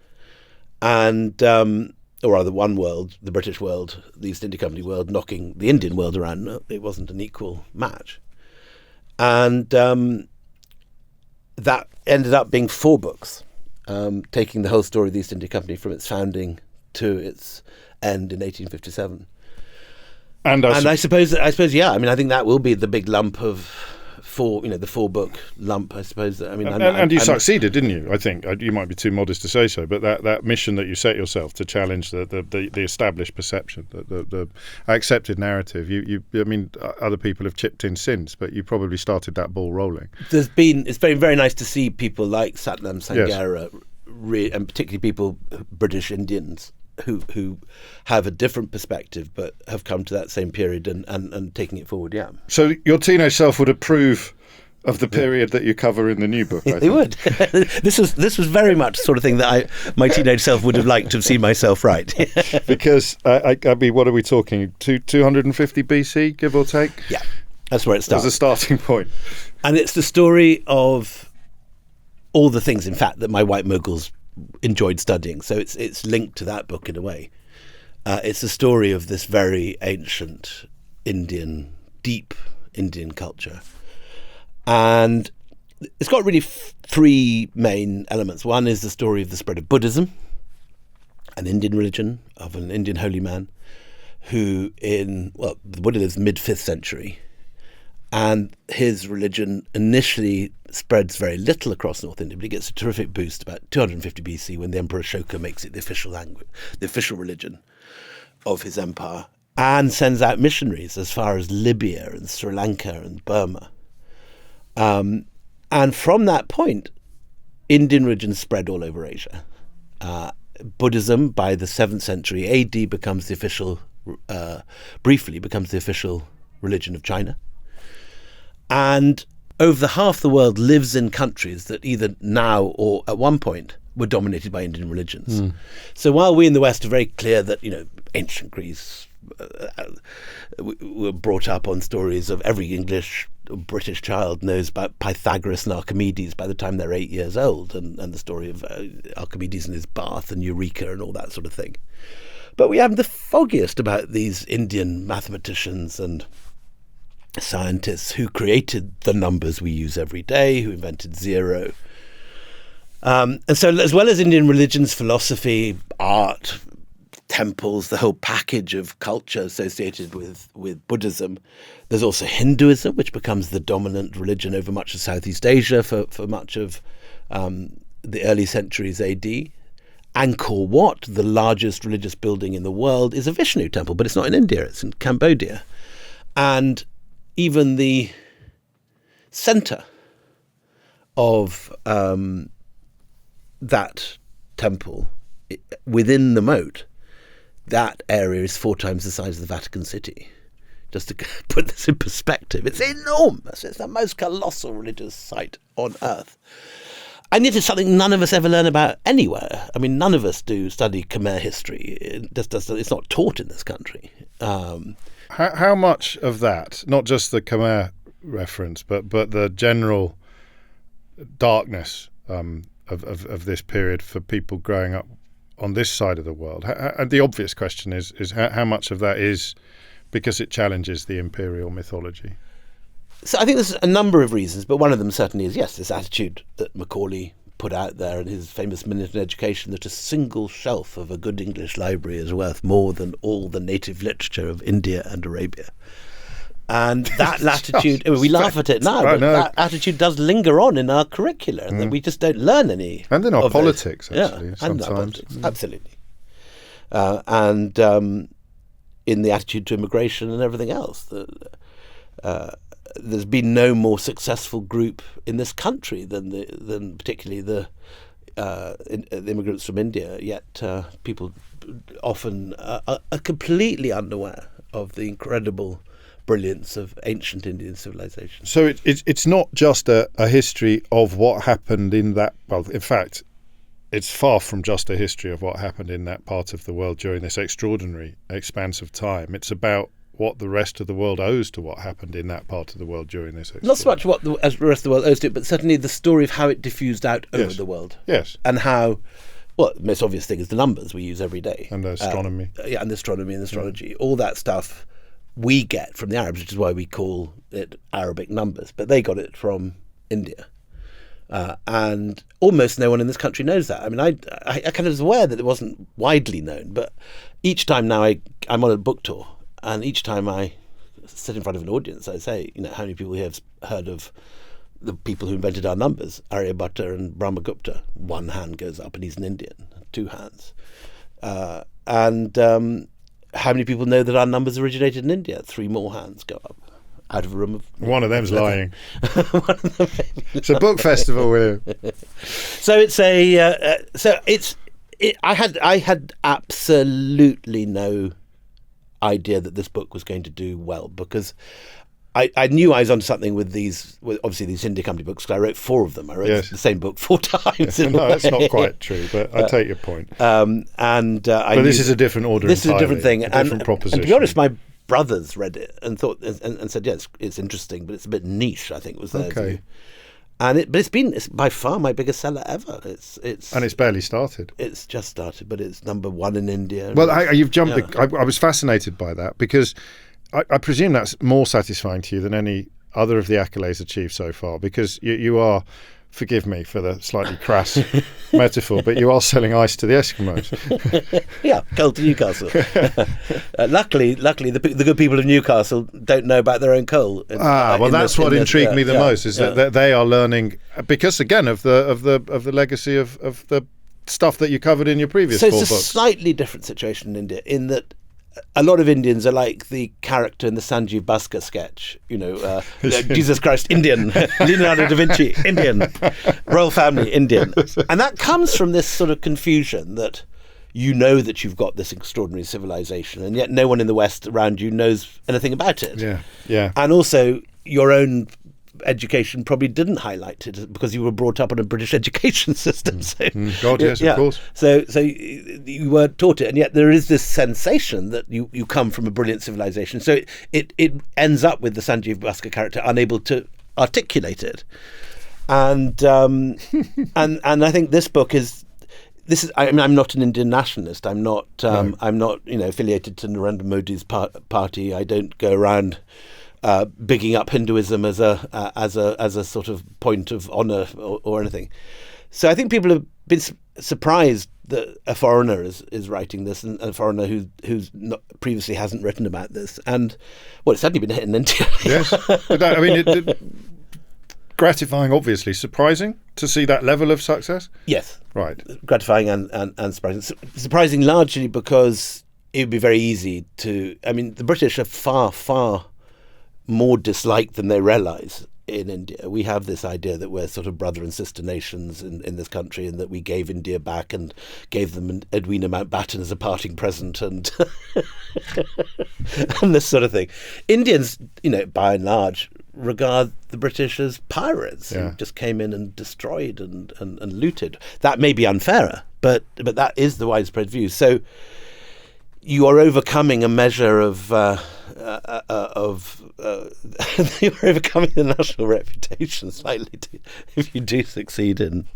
And or rather one world, the British world, the East India Company world, knocking the Indian world around. It wasn't an equal match. And that ended up being 4 books, taking the whole story of the East India Company from its founding to its end in 1857. And I suppose, yeah. I mean, I think that will be the big lump of the 4-book lump. I suppose. I mean, and you succeeded, didn't you? I think you might be too modest to say so, but that mission that you set yourself to challenge the established perception, the accepted narrative. I mean, other people have chipped in since, but you probably started that ball rolling. It's been very nice to see people like Satnam Sanghera, and particularly people, British Indians, who have a different perspective but have come to that same period and taking it forward. Yeah. So your teenage self would approve of the period that you cover in the new book, I think. They would. This was very much the sort of thing that my teenage self would have liked to have seen myself write. Because, I mean, what are we talking? 250 BC, give or take? Yeah, that's where it starts. As a starting point. And it's the story of all the things, in fact, that my white Mughals enjoyed studying. So it's linked to that book in a way. It's the story of this very ancient deep Indian culture. And it's got really three main elements. One is the story of the spread of Buddhism, an Indian religion of an Indian holy man who the Buddha lives mid-5th century. And his religion initially spreads very little across North India, but it gets a terrific boost about 250 BC when the Emperor Ashoka makes it the official language, the official religion of his empire, and sends out missionaries as far as Libya and Sri Lanka and Burma. And from that point, Indian religion spread all over Asia. Buddhism, by the 7th century AD, briefly becomes the official religion of China. And over half the world lives in countries that either now or at one point were dominated by Indian religions. So while we in the West are very clear that, ancient Greece were brought up on stories of every English or British child knows about Pythagoras and Archimedes by the time they're 8 years old, and the story of Archimedes and his bath and Eureka and all that sort of thing. But we have the foggiest about these Indian mathematicians and scientists who created the numbers we use every day, who invented zero. And so as well as Indian religions, philosophy, art, temples, the whole package of culture associated with Buddhism, there's also Hinduism, which becomes the dominant religion over much of Southeast Asia for much of the early centuries AD. Angkor Wat, the largest religious building in the world, is a Vishnu temple, but it's not in India, it's in Cambodia. And even the center of that temple, within the moat, that area is 4 times the size of the Vatican City. Just to put this in perspective, it's enormous. It's the most colossal religious site on earth. And yet it's something none of us ever learn about anywhere. I mean, none of us do study Khmer history. It's not taught in this country. How much of that, not just the Khmer reference, but the general darkness of this period for people growing up on this side of the world? And the obvious question is how much of that is because it challenges the imperial mythology? So I think there's a number of reasons, but one of them certainly is, yes, this attitude that Macaulay put out there in his famous Minute in Education, that a single shelf of a good English library is worth more than all the native literature of India and Arabia. And that latitude, we laugh at it now, but that attitude does linger on in our curricula, and that we just don't learn any. And in our politics, actually, yeah, sometimes. And our politics, absolutely. And in the attitude to immigration and everything else. There's been no more successful group in this country than particularly the immigrants from India. Yet people often are completely unaware of the incredible brilliance of ancient Indian civilization. So it's not just a history of what happened in that. Well, in fact, it's far from just a history of what happened in that part of the world during this extraordinary expanse of time. It's about what the rest of the world owes to what happened in that part of the world during this. Not so much what the rest of the world owes to it, but certainly the story of how it diffused out over the world. Yes. And how, well, the most obvious thing is the numbers we use every day. And the astronomy. And the astronomy and astrology. All that stuff we get from the Arabs, which is why we call it Arabic numbers. But they got it from India. And almost no one in this country knows that. I mean, I kind of was aware that it wasn't widely known, but each time now I'm on a book tour, and each time I sit in front of an audience, I say, how many people here have heard of the people who invented our numbers, Aryabhatta and Brahmagupta? 1 hand goes up, and he's an Indian. 2 hands. And how many people know that our numbers originated in India? 3 more hands go up. Out of a room of... One of them's lying. It's a book festival here. So it's I had absolutely no idea that this book was going to do well, because I knew I was onto something with obviously these India Company books, because I wrote 4 of them. I wrote the same book 4 times. No, that's not quite true, but I take your point. But this is a different order. This is a different thing, a different proposition. And to be honest, my brothers read it and thought and said, "Yes, it's interesting, but it's a bit niche." I think was their view. And it's by far my biggest seller ever. And it's barely started. It's just started, but it's number 1 in India. Well, you've jumped. Yeah. I was fascinated by that, because I presume that's more satisfying to you than any other of the accolades achieved so far, because you are, forgive me for the slightly crass metaphor, but you are selling ice to the Eskimos. Yeah, coal to Newcastle. Luckily, the good people of Newcastle don't know about their own coal. That's what intrigued me the most, is that they are learning, because again of the legacy of the stuff that you covered in your previous 4 books. So it's a slightly different situation in India, in that a lot of Indians are like the character in the Sanjeev Bhaskar sketch, Jesus Christ, Indian, Leonardo da Vinci, Indian, royal family, Indian. And that comes from this sort of confusion that you know that you've got this extraordinary civilization, and yet no one in the West around you knows anything about it. Yeah. And also your own education probably didn't highlight it, because you were brought up in a British education system. So, God, yes, of course. So you weren't taught it, and yet there is this sensation that you come from a brilliant civilization. So it ends up with the Sanjeev Bhaskar character unable to articulate it, and and I think this book is. I'm not an Indian nationalist. I'm not. I'm not. Affiliated to Narendra Modi's party. I don't go around bigging up Hinduism as a sort of point of honour or anything. So I think people have been surprised that a foreigner is writing this, and a foreigner who's not, previously hasn't written about this. And it's certainly been a hit in India. Yes, gratifying, obviously. Surprising to see that level of success. Yes, right. Gratifying and surprising. Surprising largely because it would be very easy to. I mean, the British are far more disliked than they realise in India. We have this idea that we're sort of brother and sister nations in this country, and that we gave India back and gave them Edwina Mountbatten as a parting present, and and this sort of thing. Indians, by and large, regard the British as pirates who just came in and destroyed and looted. That may be unfairer, but that is the widespread view. So you are overcoming a measure of you're overcoming the national reputation slightly if you do succeed in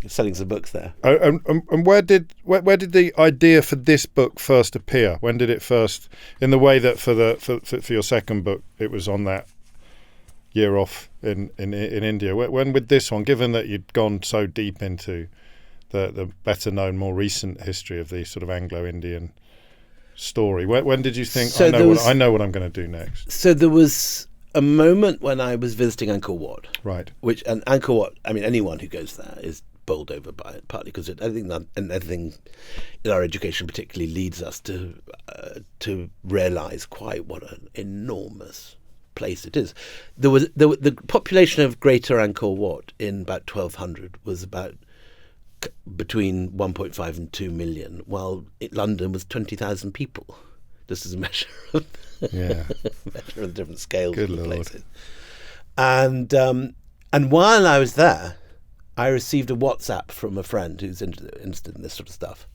selling some books there. And where did the idea for this book first appear? When did it first, in the way that for your second book it was on that year off in India? When with this one, given that you'd gone so deep into the better known, more recent history of the sort of Anglo-Indian story, when did you think, I know what I'm going to do next? So there was a moment when I was visiting Angkor Wat, right? And Angkor Wat, I mean, anyone who goes there is bowled over by it, partly because I think that anything in our education particularly leads us to realise quite what an enormous place it is. The population of Greater Angkor Wat in about 1200 was about between 1.5 and 2 million, while London was 20,000 people, just as a measure of measure of the different scales Good of the Lord. places. And while I was there, I received a WhatsApp from a friend who's interested in this sort of stuff,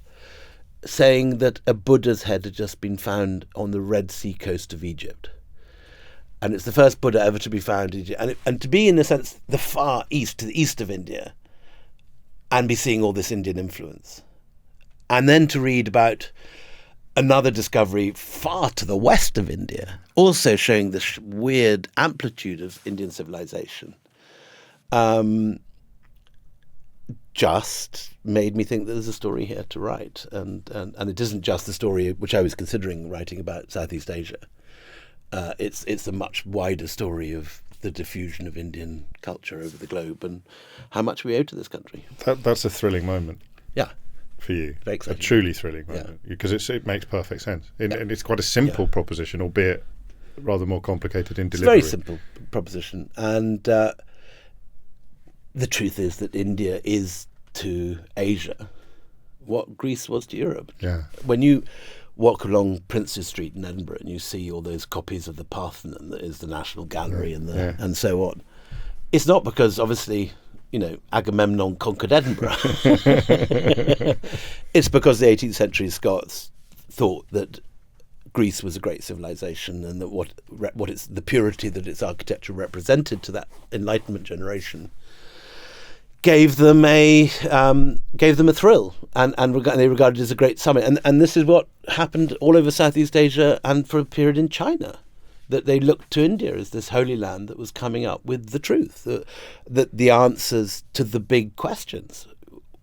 saying that a Buddha's head had just been found on the Red Sea coast of Egypt. And it's the first Buddha ever to be found in Egypt. And to be, in a sense, the far east, to the east of India, and be seeing all this Indian influence. And then to read about another discovery far to the west of India, also showing this weird amplitude of Indian civilization, just made me think that there's a story here to write. And it isn't just the story which I was considering writing about Southeast Asia. It's a much wider story of the diffusion of Indian culture over the globe and how much we owe to this country. That's a thrilling moment. Yeah. For you. Very exciting. A truly thrilling moment. Because it makes perfect sense. And it's quite a simple proposition, albeit rather more complicated in delivery. It's a very simple proposition. And the truth is that India is to Asia what Greece was to Europe. Yeah. When you walk along Princes Street in Edinburgh and you see all those copies of the Parthenon that is the National Gallery and so on, it's not because obviously, Agamemnon conquered Edinburgh. It's because the 18th century Scots thought that Greece was a great civilization, and that what it's the purity that its architecture represented to that Enlightenment generation gave them a thrill, and they regarded it as a great summit. And this is what happened all over Southeast Asia and for a period in China, that they looked to India as this holy land that was coming up with the truth, the answers to the big questions.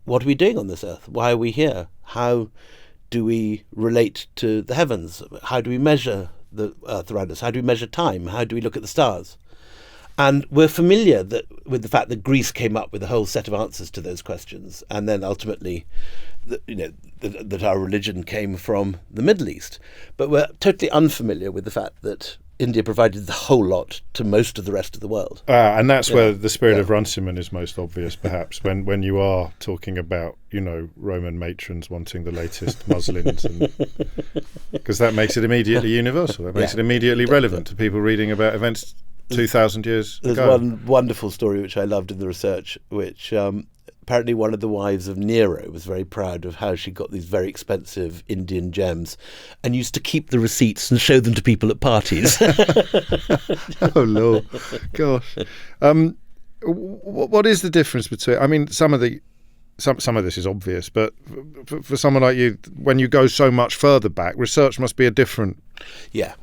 What are we doing on this earth? Why are we here? How do we relate to the heavens? How do we measure the earth around us? How do we measure time? How do we look at the stars? And we're familiar with the fact that Greece came up with a whole set of answers to those questions, and then ultimately, that our religion came from the Middle East. But we're totally unfamiliar with the fact that India provided the whole lot to most of the rest of the world. And that's where the spirit of Runciman is most obvious, perhaps, when you are talking about, Roman matrons wanting the latest muslins, because that makes it immediately universal. That makes it immediately relevant to people reading about events 2,000 years ago. There's one wonderful story which I loved in the research, which apparently one of the wives of Nero was very proud of how she got these very expensive Indian gems and used to keep the receipts and show them to people at parties. Oh, Lord. Gosh. What is the difference between... I mean, some of this is obvious, but for someone like you, when you go so much further back, research must be a different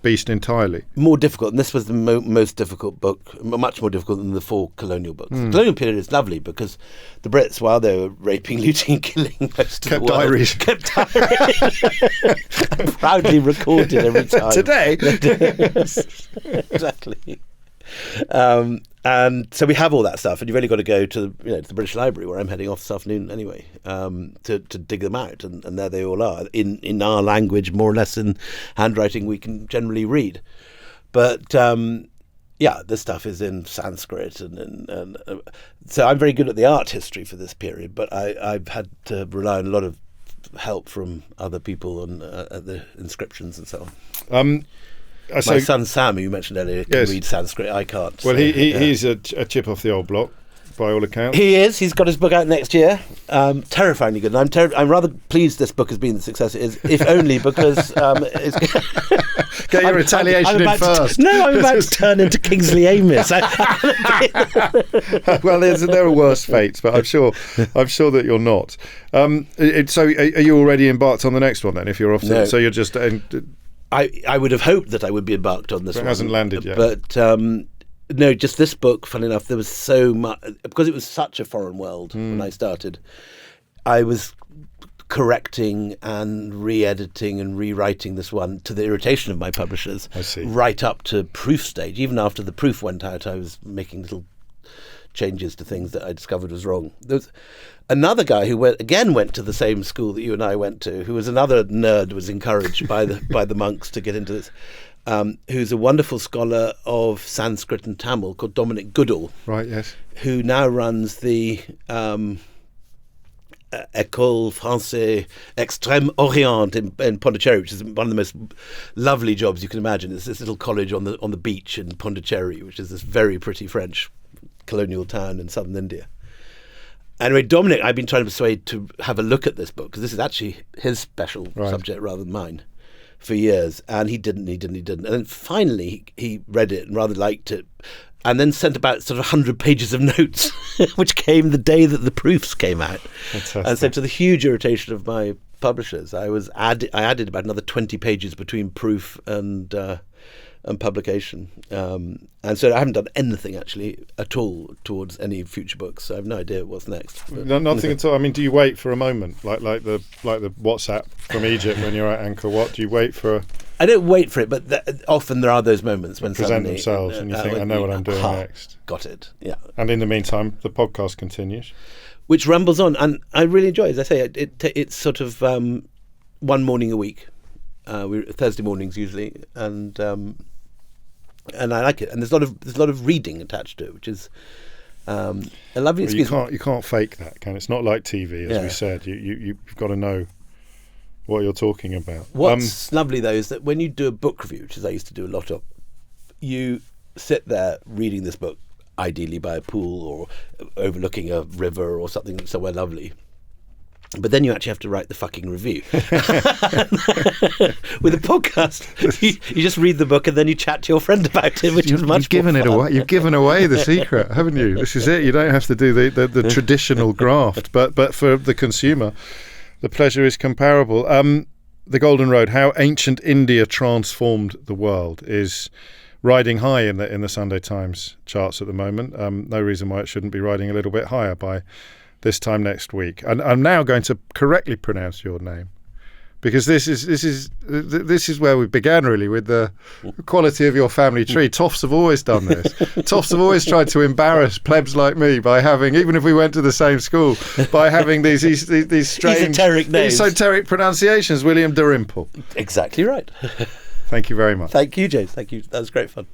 beast entirely. More difficult, and this was the most difficult book, much more difficult than the 4 colonial books. The colonial period is lovely because the Brits, while they were raping, looting, killing most of the world, kept diaries. Proudly recorded every time. Today? Exactly. And so we have all that stuff, and you've only got to go to the British Library, where I'm heading off this afternoon anyway, to dig them out, and there they all are in our language, more or less in handwriting we can generally read. But this stuff is in Sanskrit, and so I'm very good at the art history for this period, but I've had to rely on a lot of help from other people on the inscriptions and so on. My son Sam, who you mentioned earlier, can read Sanskrit. I can't. Well, he's a chip off the old block, by all accounts. He is. He's got his book out next year. Terrifyingly good. And I'm rather pleased this book has been the success it is, if only because it's... Get your retaliation in first. I'm about to turn into Kingsley Amis. Well, there are worse fates, but I'm sure that you're not. So, are you already embarked on the next one then? If you're off, so you're just. I would have hoped that I would be embarked on this one. It hasn't landed yet. But no, just this book, funnily enough, there was so much... Because it was such a foreign world when I started, I was correcting and re-editing and rewriting this one to the irritation of my publishers. I see. Right up to proof stage. Even after the proof went out, I was making little changes to things that I discovered was wrong. There was another guy who went to the same school that you and I went to, who was another nerd, was encouraged by the monks to get into this, who's a wonderful scholar of Sanskrit and Tamil called Dominic Goodall. Right, yes. Who now runs the École Française Extrême Orient in Pondicherry, which is one of the most lovely jobs you can imagine. It's this little college on the beach in Pondicherry, which is this very pretty French colonial town in southern India. Anyway, Dominic, I've been trying to persuade to have a look at this book, because this is actually his special subject rather than mine, for years. And he didn't. And then finally he read it and rather liked it, and then sent about sort of 100 pages of notes, which came the day that the proofs came out. Fantastic. And so, to the huge irritation of my publishers, I added about another 20 pages between proof and publication. And so I haven't done anything actually at all towards any future books. So I have no idea what's next. Nothing at all. I mean, do you wait for a moment, like the WhatsApp from Egypt when you're at Angkor Wat? Do you wait for? I don't wait for it, but often there are those moments when present themselves and you think, I know what I'm doing next. Got it. Yeah. And in the meantime, the podcast continues, which rumbles on, and I really enjoy it. As I say, it's sort of one morning a week. We're Thursday mornings usually, and I like it. And there's a lot of reading attached to it, which is A lovely excuse. You can't fake that, can it? It's not like TV, as we said. You've got to know what you're talking about. What's lovely though is that when you do a book review, which is I used to do a lot of, you sit there reading this book, ideally by a pool or overlooking a river or something somewhere lovely. But then you actually have to write the fucking review. With a podcast, you just read the book and then you chat to your friend about it, which is much more fun. Away. You've given away the secret, haven't you? This is it. You don't have to do the traditional graft, but for the consumer, the pleasure is comparable. The Golden Road, How Ancient India Transformed the World, is riding high in the Sunday Times charts at the moment. No reason why it shouldn't be riding a little bit higher by this time next week. And I'm now going to correctly pronounce your name, because this is where we began, really, with the quality of your family tree. Toffs have always done this. Toffs have always tried to embarrass plebs like me by having, even if we went to the same school, by having these strange esoteric names, esoteric pronunciations. William Dalrymple. Exactly right. Thank you very much. Thank you, James. Thank you. That was great fun.